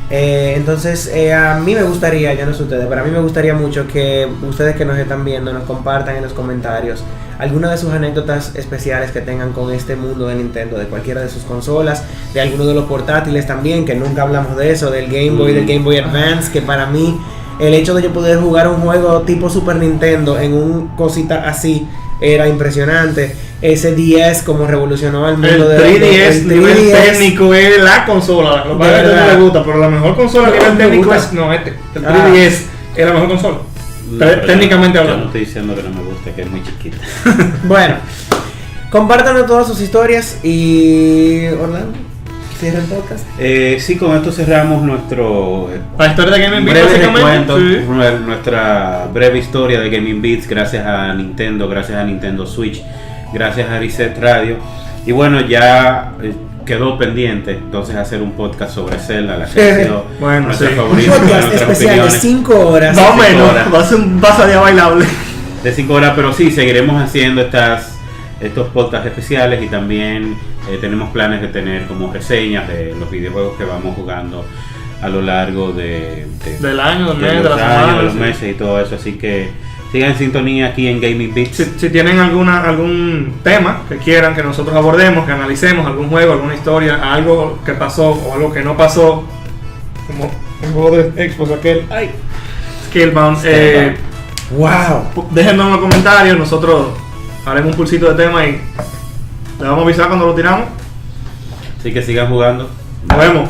Entonces a mí me gustaría, yo no sé ustedes, pero a mí me gustaría mucho que ustedes que nos están viendo nos compartan en los comentarios algunas de sus anécdotas especiales que tengan con este mundo de Nintendo, de cualquiera de sus consolas, de alguno de los portátiles también, que nunca hablamos de eso, del Game Boy, del Game Boy Advance, que para mí el hecho de yo poder jugar un juego tipo Super Nintendo en un cosita así era impresionante. Ese 10 como revolucionó el mundo el 3DS, nivel técnico es la consola. Lo que pasa es que no le gusta, pero la mejor consola a nivel técnico es el 3DS es la mejor consola. Técnicamente yo hablando. no estoy diciendo que no me guste, que es muy chiquita. Bueno, compártanos todas sus historias y Orlando, cierra el podcast. Sí, con esto cerramos nuestro La historia de Gaming Beats, breve básicamente. recuento, Sí. nuestra breve historia de Gaming Beats, gracias a Nintendo Switch, gracias a Reset Radio. Y bueno, ya quedó pendiente entonces hacer un podcast sobre Zelda, la que ha sido Bueno, nuestra sí. favorita, Un podcast nuestras especial de opiniones 5 horas. Más o menos, horas. va a ser un pasadía bailable. de 5 horas, pero sí, seguiremos haciendo estos podcasts especiales y también tenemos planes de tener como reseñas de los videojuegos que vamos jugando a lo largo Del año, del mes, de los la años, semana. de los Sí. meses y todo eso, así que sigan en sintonía aquí en Gaming Beats. Si tienen algún tema que quieran que nosotros abordemos, que analicemos, algún juego, alguna historia, algo que pasó o algo que no pasó, como el juego de Xbox aquel, Scalebound, Wow. déjenos en los comentarios, nosotros haremos un pulsito de tema y le vamos a avisar cuando lo tiramos. Así que sigan jugando. Nos vemos.